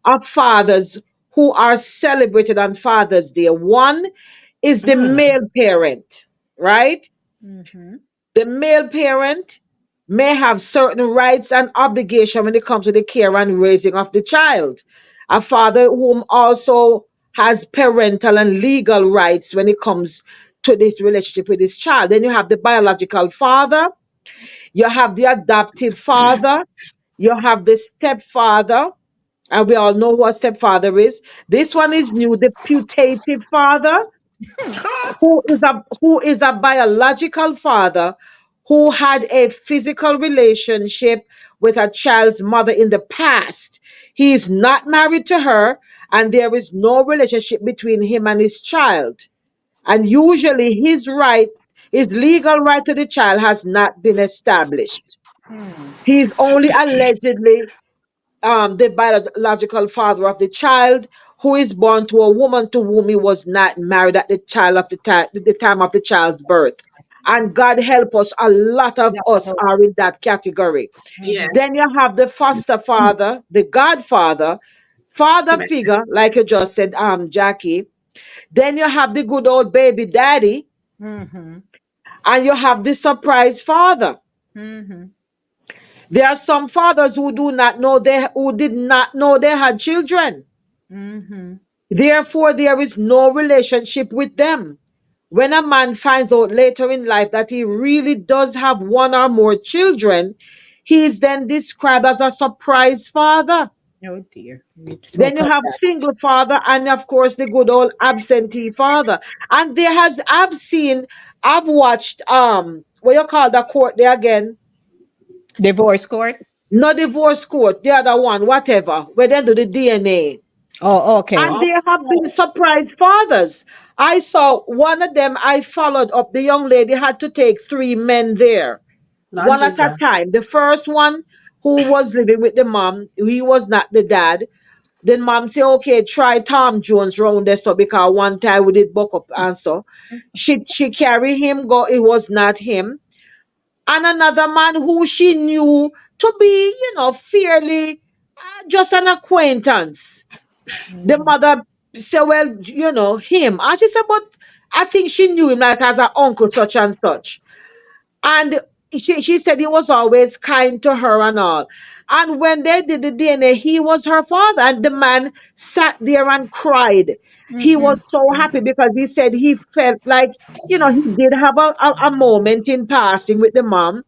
of fathers who are celebrated on Father's Day. One is the Mm. male parent, right? Mm-hmm. The male parent may have certain rights and obligation when it comes to the care and raising of the child. A father whom also has parental and legal rights when it comes to this relationship with his child. Then you have the biological father, you have the adoptive father, you have the stepfather, and we all know what stepfather is. This one is new, the putative father. who is a biological father who had a physical relationship with a child's mother in the past. He is not married to her, and there is no relationship between him and his child. And usually his legal right to the child has not been established. Hmm. He is only allegedly the biological father of the child, who is born to a woman to whom he was not married at the time of the child's birth. And God help us, a lot of Yeah, us are in that category. Yeah. mm-hmm. Then you have the foster father, the godfather, father figure, like you just said, Jackie. Then you have the good old baby daddy, Mm-hmm. and you have the surprise father. Mm-hmm. There are some fathers who did not know they had children. Mm-hmm. Therefore, there is no relationship with them. When a man finds out later in life that he really does have one or more children, he is then described as a surprise father. Oh dear, we Then spoke you of have that. single father, and of course the good old absentee father. And I've watched what you call the court there again? Divorce court. No, divorce court, the other one, whatever, where they do the DNA. Oh, okay. And Oh, there have been surprise fathers. I saw one of them, I followed up. The young lady had to take three men there, Lord one at a Jesus. time. The first one, who was living with the mom, he was not the dad. Then mom say, okay, try Tom Jones round there. So because one time we did buck up and so. She carry him, go, it was not him. And another man who she knew to be, fairly just an acquaintance. The Mm-hmm. mother said, well, him. And she said, but I think she knew him like as an uncle, such and such. And she said he was always kind to her and all. And when they did the DNA, he was her father. And the man sat there and cried. He Mm-hmm. was so happy because he said he felt like, he did have a moment in passing with the mom,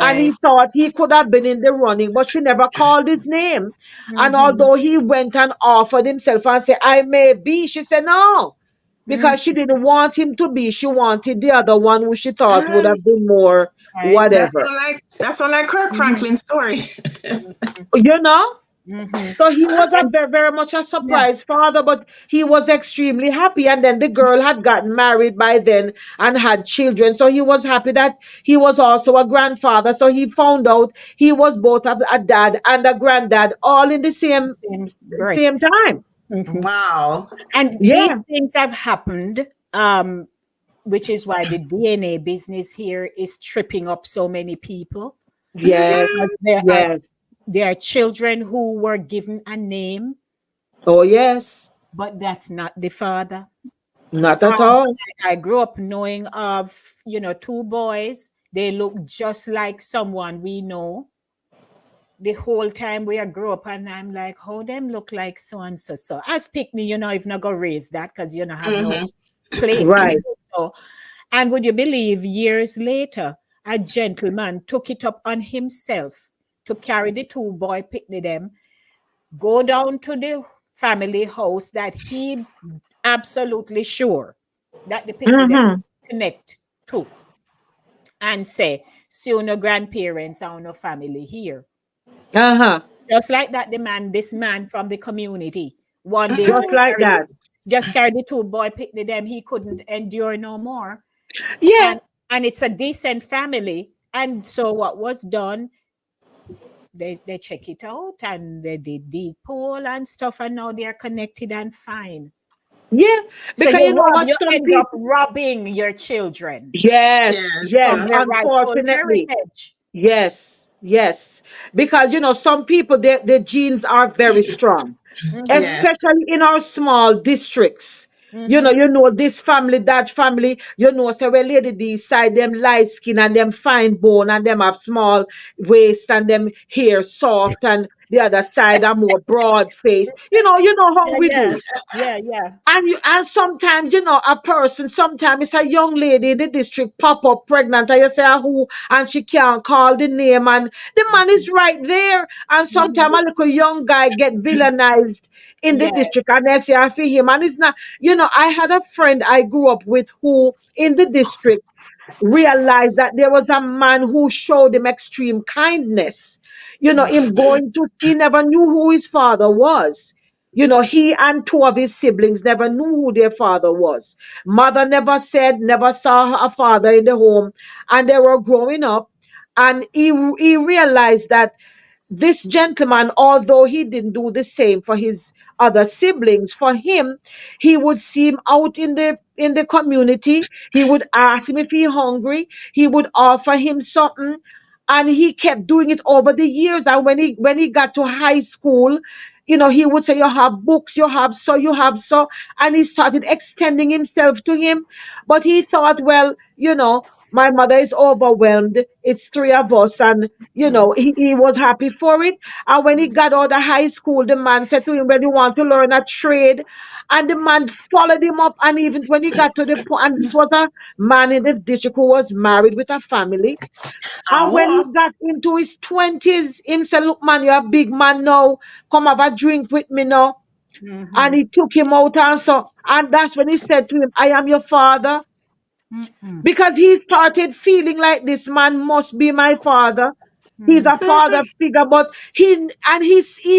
and Right. he thought he could have been in the running, but she never called his name. And Mm-hmm. although he went and offered himself and said, I may be, she said no, because she Mm-hmm. didn't want him to be. She wanted the other one who she thought would Ah, have been more I see. whatever. that's not like Kirk Mm-hmm. Franklin's story. You know? Mm-hmm. So he was a And very much a yeah, surprise father, but he was extremely happy. And then the girl had gotten married by then and had children. So he was happy that he was also a grandfather. So he found out he was both a dad and a granddad all in the same same birth. time. Mm-hmm. Wow. And these Yeah. things have happened, which is why the DNA business here is tripping up so many people, because Yes. Yes. there are children who were given a name, Oh yes. but that's not the father. Not at Um, all. I grew up knowing of, two boys. They look just like someone we know. The whole time we are grew up, and I'm like, how them look like so and so. So as pick me, if not go raise that because have no Mm-hmm. plate to Right. do so. And would you believe, years later, a gentleman took it up on himself to carry the two boy picnic them, go down to the family house that he absolutely sure that the picnic them Mm-hmm. connect to, and say, see no grandparents or no family here. Uh-huh. Just like that, this man from the community, one day Just like that. just carried the two boy picnic them. He couldn't endure no more. Yeah. And it's a decent family. And so what was done, they check it out and they did the poll and stuff, and now they're connected and fine. Yeah. So Because you know what, you some end up people. robbing your children Yes. Yes. from Yes. their rightful Unfortunately. heritage. Yes, yes. Because some people, their genes are very strong, Mm-hmm, Yes. especially in our small districts. mm-hmm, This family, that family, say, well, lady, this side, them light skin and them fine bone and them have small waist and them hair soft, and the other side are more broad face. You know how yeah, we yeah, do. yeah, yeah. And sometimes, a person, sometimes it's a young lady in the district pop up pregnant, and you say, "Ah, who?" And she can't call the name, and the man is right there. And sometimes a little young guy get villainized in the Yes. district, and they say I feel him. And it's not, I had a friend I grew up with who in the district realized that there was a man who showed him extreme kindness. Him going to, he never knew who his father was. He and two of his siblings never knew who their father was. Mother never said, never saw her father in the home, and they were growing up. And he realized that this gentleman, although he didn't do the same for his other siblings, for him, he would see him out in the community. He would ask him if he hungry. He would offer him something, and he kept doing it over the years. And when he got to high school, he would say, "You have books, you have so," and he started extending himself to him. But he thought, well, my mother is overwhelmed. It's three of us, and he was happy for it. And when he got out of high school, the man said to him, "When you want to learn a trade," and the man followed him up. And even when he got to the point, and this was a man in the district who was married with a family. And when he Wow. got into his 20s, him said, "Look, man, you're a big man now. Come have a drink with me now." And Mm-hmm. he took him out, and that's when he said to him, "I am your father." Mm-mm. Because he started feeling like this man must be my father. He's a father figure, but he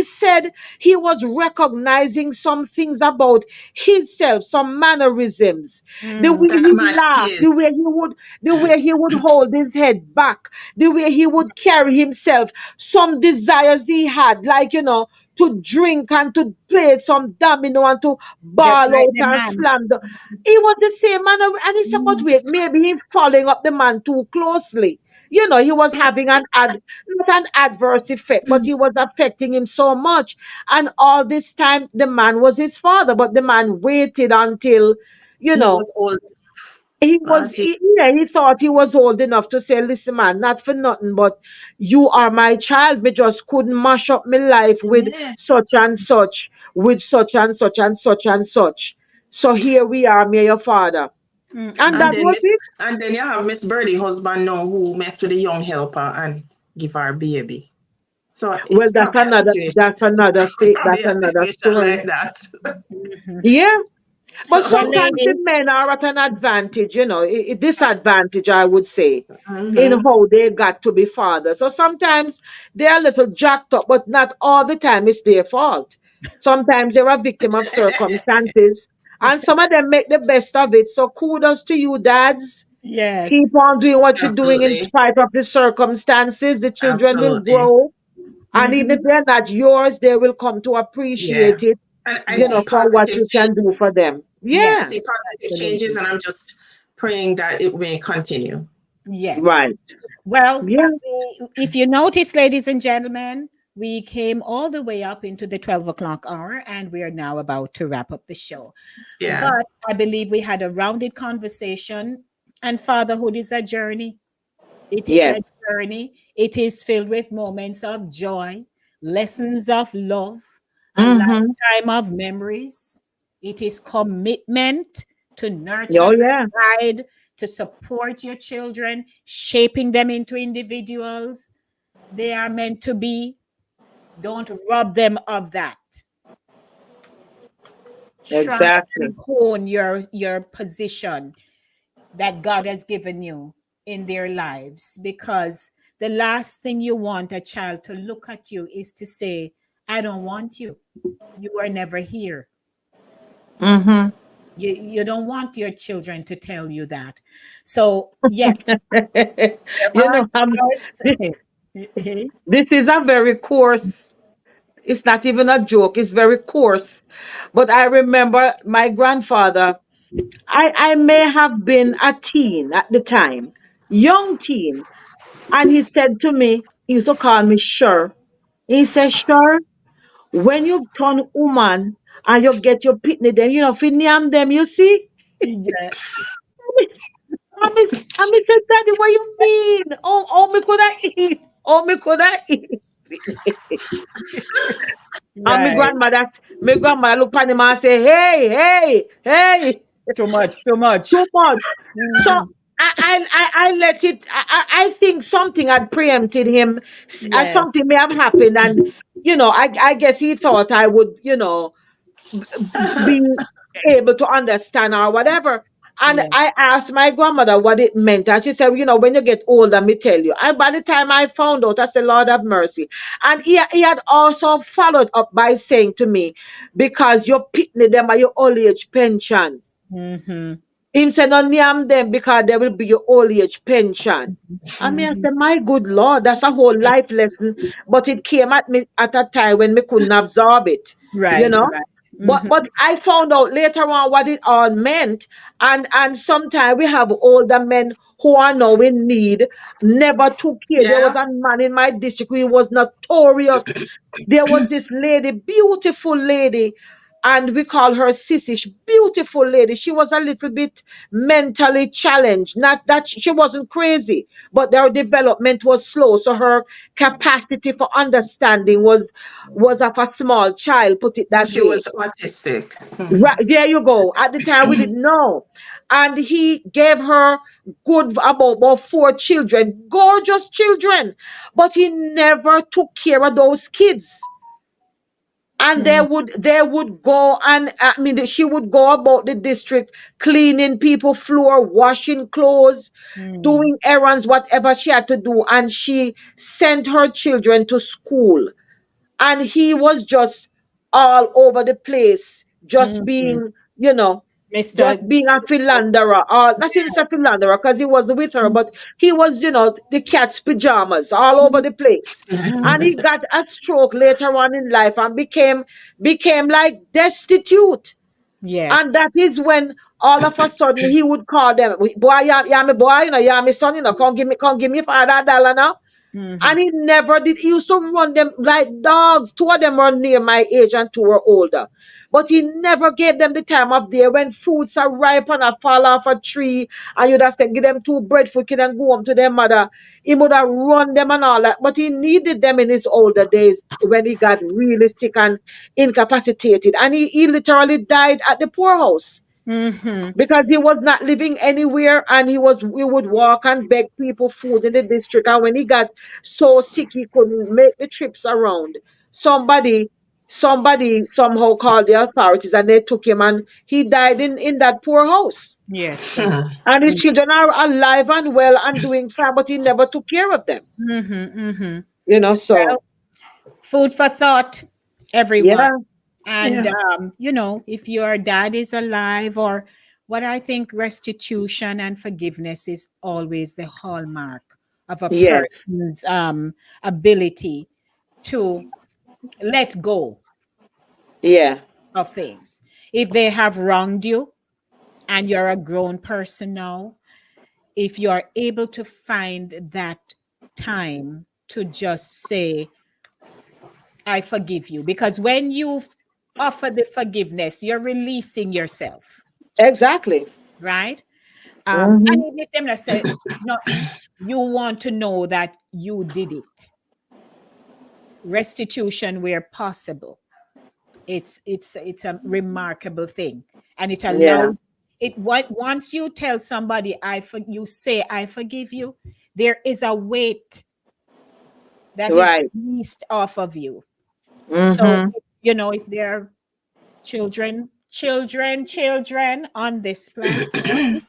said he was recognizing some things about himself, some mannerisms, the way Mm. That he match laughed, is. the way he would hold his head back, the way he would carry himself, some desires he had, like to drink and to play some domino and to Just ball like out the and man. slam the. He was the same man, and he said, "But wait, maybe he's following up the man too closely." He was having not an adverse effect, but he was affecting him so much. And all this time, the man was his father, but the man waited until, you He know, was old. he thought he was old enough to say, "Listen, man, not for nothing, but you are my child. Me just couldn't mash up my life with Yeah. such and such, with such and such and such and such. So here we are, me, your father." And And Mm-mm. that then was Miss it. and then you have Miss Birdie husband now who messed with a young helper and give her baby. So Well, it's probably a situation. that's another It's thing. probably That's a another situation story. like that. Mhm. Yeah. But Well, So sometimes the ladies, men are at an advantage, a disadvantage, I would say, in mhm. how they got to be fathers. So sometimes they're a little jacked up, but not all the time it's their fault. Sometimes they're a victim of circumstances, and some of them make the best of it. So kudos to you, dads. Keep yes. on doing what you're doing in Absolutely. spite of the circumstances. The children will Absolutely. grow, and even if Hmm. they're not yours, they will come to Yeah. appreciate it, And I see for what positive you change. can do for them. I Yeah. see Yes, positive changes absolutely. and I'm just praying that it may continue. Yes. Right. Well, Yeah. if you notice, ladies and gentlemen, we came all the way up into the 12 o'clock hour and we are now about to wrap up the show. Yeah. But I believe we had a rounded conversation, and fatherhood is a journey. It is a Yes. journey. It is filled with moments of joy, lessons of love, a Mm-hmm. lifetime of memories. It is commitment to nurture, Oh yeah. guide, to support your children, shaping them into individuals they are meant to be. Don't rob them of that. Trust and Exactly. hone your position that God has given you in their lives, because the last thing you want a child to look at you is to say, I don't want you. You were never here. Mm-hmm. You don't want your children to tell you that. So, yes, there you are know, this, times. this is a very coarse. It's not even a joke. It's very coarse. But I remember my grandfather. I may have been a teen at the time, young teen, and he said to me, he used to call me Sure. He said, "Sure, when you turn woman and you get your pitney them, fi name them, you see." Yes, I said, "Daddy, what you mean? Oh, me could I eat? Oh, me could I eat?" And right. my grandmother look at him and say, "Hey, hey, hey, Too much, too much. too much." So Mhm. I let it. I think something had preempted him. Yes. Something may have happened, and I guess he thought I would, be able to understand or whatever. And Yeah. I asked my grandmother what it meant. And she said, when you get older, me tell you. And by the time I found out, I said, Lord have mercy. And he had also followed up by saying to me, because you're picking them by your old age pension. Mm-hmm. Him said, no, name them because they will be your old age pension. I mean, I Mm-hmm. said, my good Lord, that's a whole life lesson. But it came at me at a time when me couldn't absorb it, you Right, know. right. But Mm-hmm. I found out later on what it all meant. And sometimes we have older men who are now in need, never took care. There was Yeah. a man in my district who was notorious. There was this lady, beautiful lady, and we call her Sissy. Beautiful lady. She was a little bit mentally challenged. Not that she wasn't crazy, but her development was slow. So her capacity for understanding was of a small child, put it that She way. was autistic. Right, there you go. At the time we didn't know. And he gave her good about 4 children, gorgeous children. But he never took care of those kids. And they Mm-hmm. would go, and I mean she would go about the district cleaning people floor, washing clothes, Mm-hmm. doing errands, whatever she had to do. And she sent her children to school, and he was just all over the place, just Mm-hmm. being, you know, Mr. just being a philanderer, or not saying it's a philanderer because he wasn't with her, but he was, the cat's pajamas all over the place. And he got a stroke later on in life and became like destitute. And Yes. that is when all of a sudden he would call them, boy, yeah, me boy, yeah, me son, come give me $5 now. Mm-hmm. And he never did. He used to run them like dogs. Two of them were near my age and two were older. But he never gave them the time of day when fruits are ripe and a fall off a tree. And you'd have said, give them 2 breadfruit kid and go home to their mother. He would have run them and all that. But he needed them in his older days when he got really sick and incapacitated. And he literally died at the poorhouse Mm-hmm. because he was not living anywhere, and he would walk and beg people food in the district. And when he got so sick he couldn't make the trips around, somebody somehow called the authorities and they took him, and he died in that poor house. Yes, correct. And his children are alive and well and doing fine, but he never took care of them, Mm-hmm. Mm-hmm. so Well, food for thought, everyone. yeah. And, Yeah. if your dad is alive, or what I think restitution and forgiveness is always the hallmark of a Yes. person's ability to let go Yeah. of things. If they have wronged you and you're a grown person now, if you're able to find that time to just say, I forgive you. Because when you offer the forgiveness, you're releasing yourself, Exactly. right? Hmm. And even if them that say, no, you want to know that you did it. Restitution where possible. It's a remarkable thing. And it Yeah. allows it what once you tell somebody you say I forgive you, there is a weight that is Right. released off of you. So, Hmm. if there are children on this platform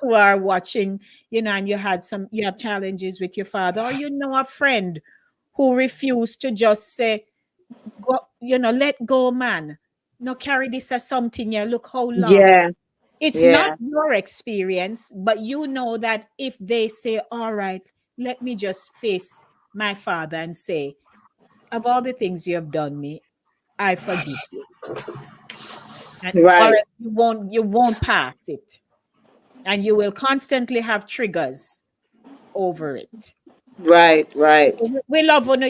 who are watching, and you have challenges with your father, or a friend who refused to just say, go, let go, man. No, carry this as something. Yeah, look how long. Yeah. It's not Yeah. your experience, but you know that if they say, all right, let me just face my father and say, of all the things you have done me, I forgive you. And or Right. else you won't pass it. And you will constantly have triggers over it. Right. So Right. we love one,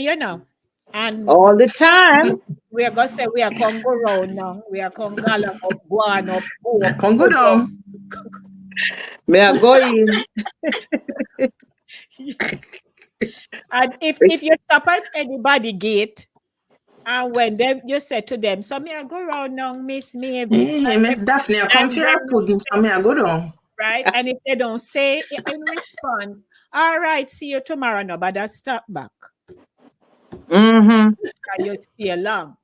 and All the time. we are gonna say we are Congo round now. We are Congala up, Guan up, go up, Come go go down. down. May I go in? Yes. And if you stop at anybody gate, and when them you say to them, so me I go around now, Miss Mavis, Hey, Miss Daphne, I come and for then your pudding, so me I go down. right, and if they don't say in response, all right, see you tomorrow, no, but I stop back, Mm-hmm. and you stay long.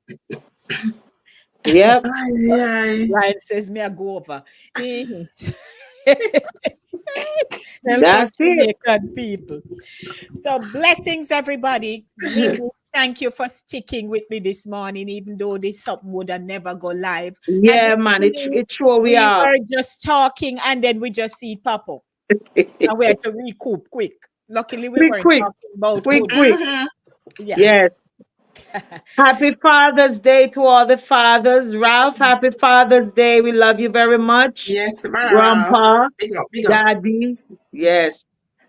Yep. Ay, ay. Ryan says, "Me I go over." Eh. Help us That's it. Jamaican people. So blessings, everybody. Ladies, thank you for sticking with me this morning, even though this something would have never go live. At the Yeah, man. beginning, It sure we we are. were just talking and then we just see it pop up. And we had to recoup quick. Luckily, we Quick, weren't quick, talking about quick, hood. quick. Mhm. Yes. Yes. Happy Father's Day to all the fathers. Ralph, happy Father's Day. We love you very much. Yes, Brother Ralph. Grandpa, Big up, big up. Daddy. Yes. Yes.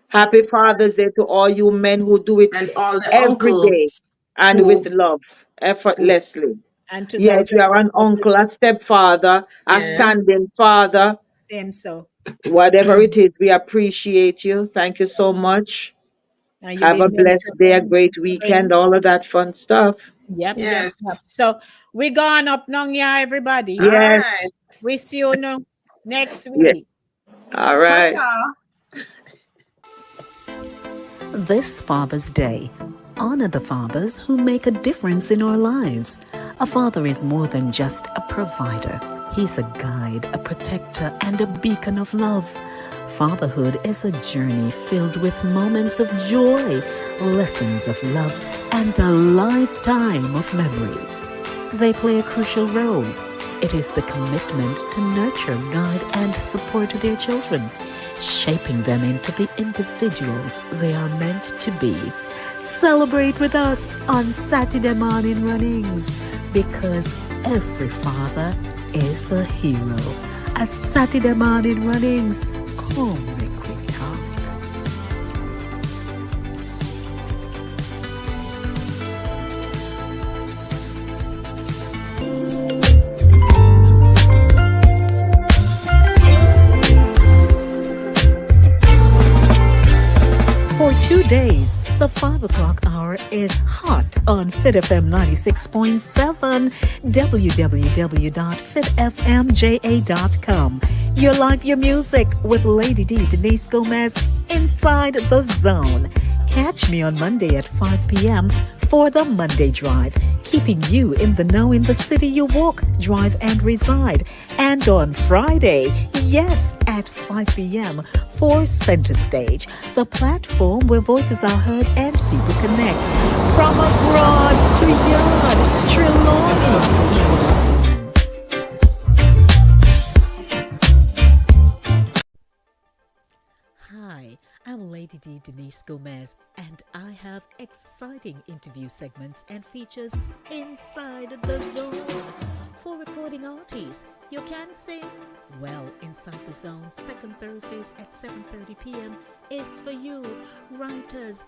Happy Father's Day to all you men who do it And all the every day uncles and with who, love, who effortlessly. And to those Yes, you that are an don't know, uncle, a stepfather, a yeah. standing father, same so. whatever it is, we appreciate you. Thank you so much. And you've Have a been blessed day, a mentoring, great weekend, mentoring. all of that fun stuff. Yep, yep, yep. Yes. So we gone up now, yeah, everybody. All Yes, right. We see you no next yes. week. All Ta right. ta. This Father's Day, honor the fathers who make a difference in our lives. A father is more than just a provider. He's a guide, a protector, and a beacon of love. Fatherhood is a journey filled with moments of joy, lessons of love, and a lifetime of memories. They play a crucial role. It is the commitment to nurture, guide, and support their children, shaping them into the individuals they are meant to be. Celebrate with us on Saturday morning runnings, because every father is a hero. A Saturday morning runnings, come make quick talk. For 2 days, the 5 o'clock hour is hot on Fit FM 96.7, www.fitfmja.com. Your life, your music with Lady D, Denise Gomez, Inside the Zone. Catch me on Monday at 5 p.m. for the Monday Drive, keeping you in the know in the city you walk, drive, and reside. And on Friday, yes, at 5 p.m. for Center Stage, the platform where voices are heard and people connect. From abroad to yard, Trelawney. Hi, I'm Lady D Denise Gomez, and I have exciting interview segments and features inside the zone. For recording artists, you can sing? Well, Inside the Zone, second Thursdays at 7:30 p.m. is for you. Writers,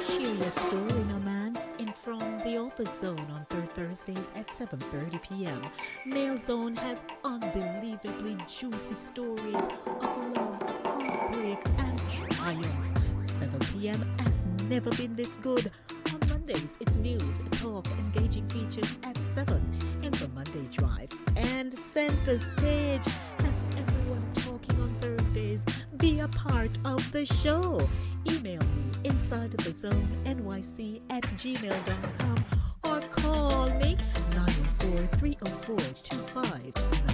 share your story, no man, in From the Author's Zone on third Thursdays at 7:30 p.m. Male Zone has unbelievably juicy stories of love, heartbreak, and triumph. 7 p.m. has never been this good. On Mondays, it's news, talk, engaging features at 7 in the Monday Drive. And Center Stage has everyone talking on Thursdays. Be a part of the show. Email me insidethezone@gmail.com or call me 914-304-2599.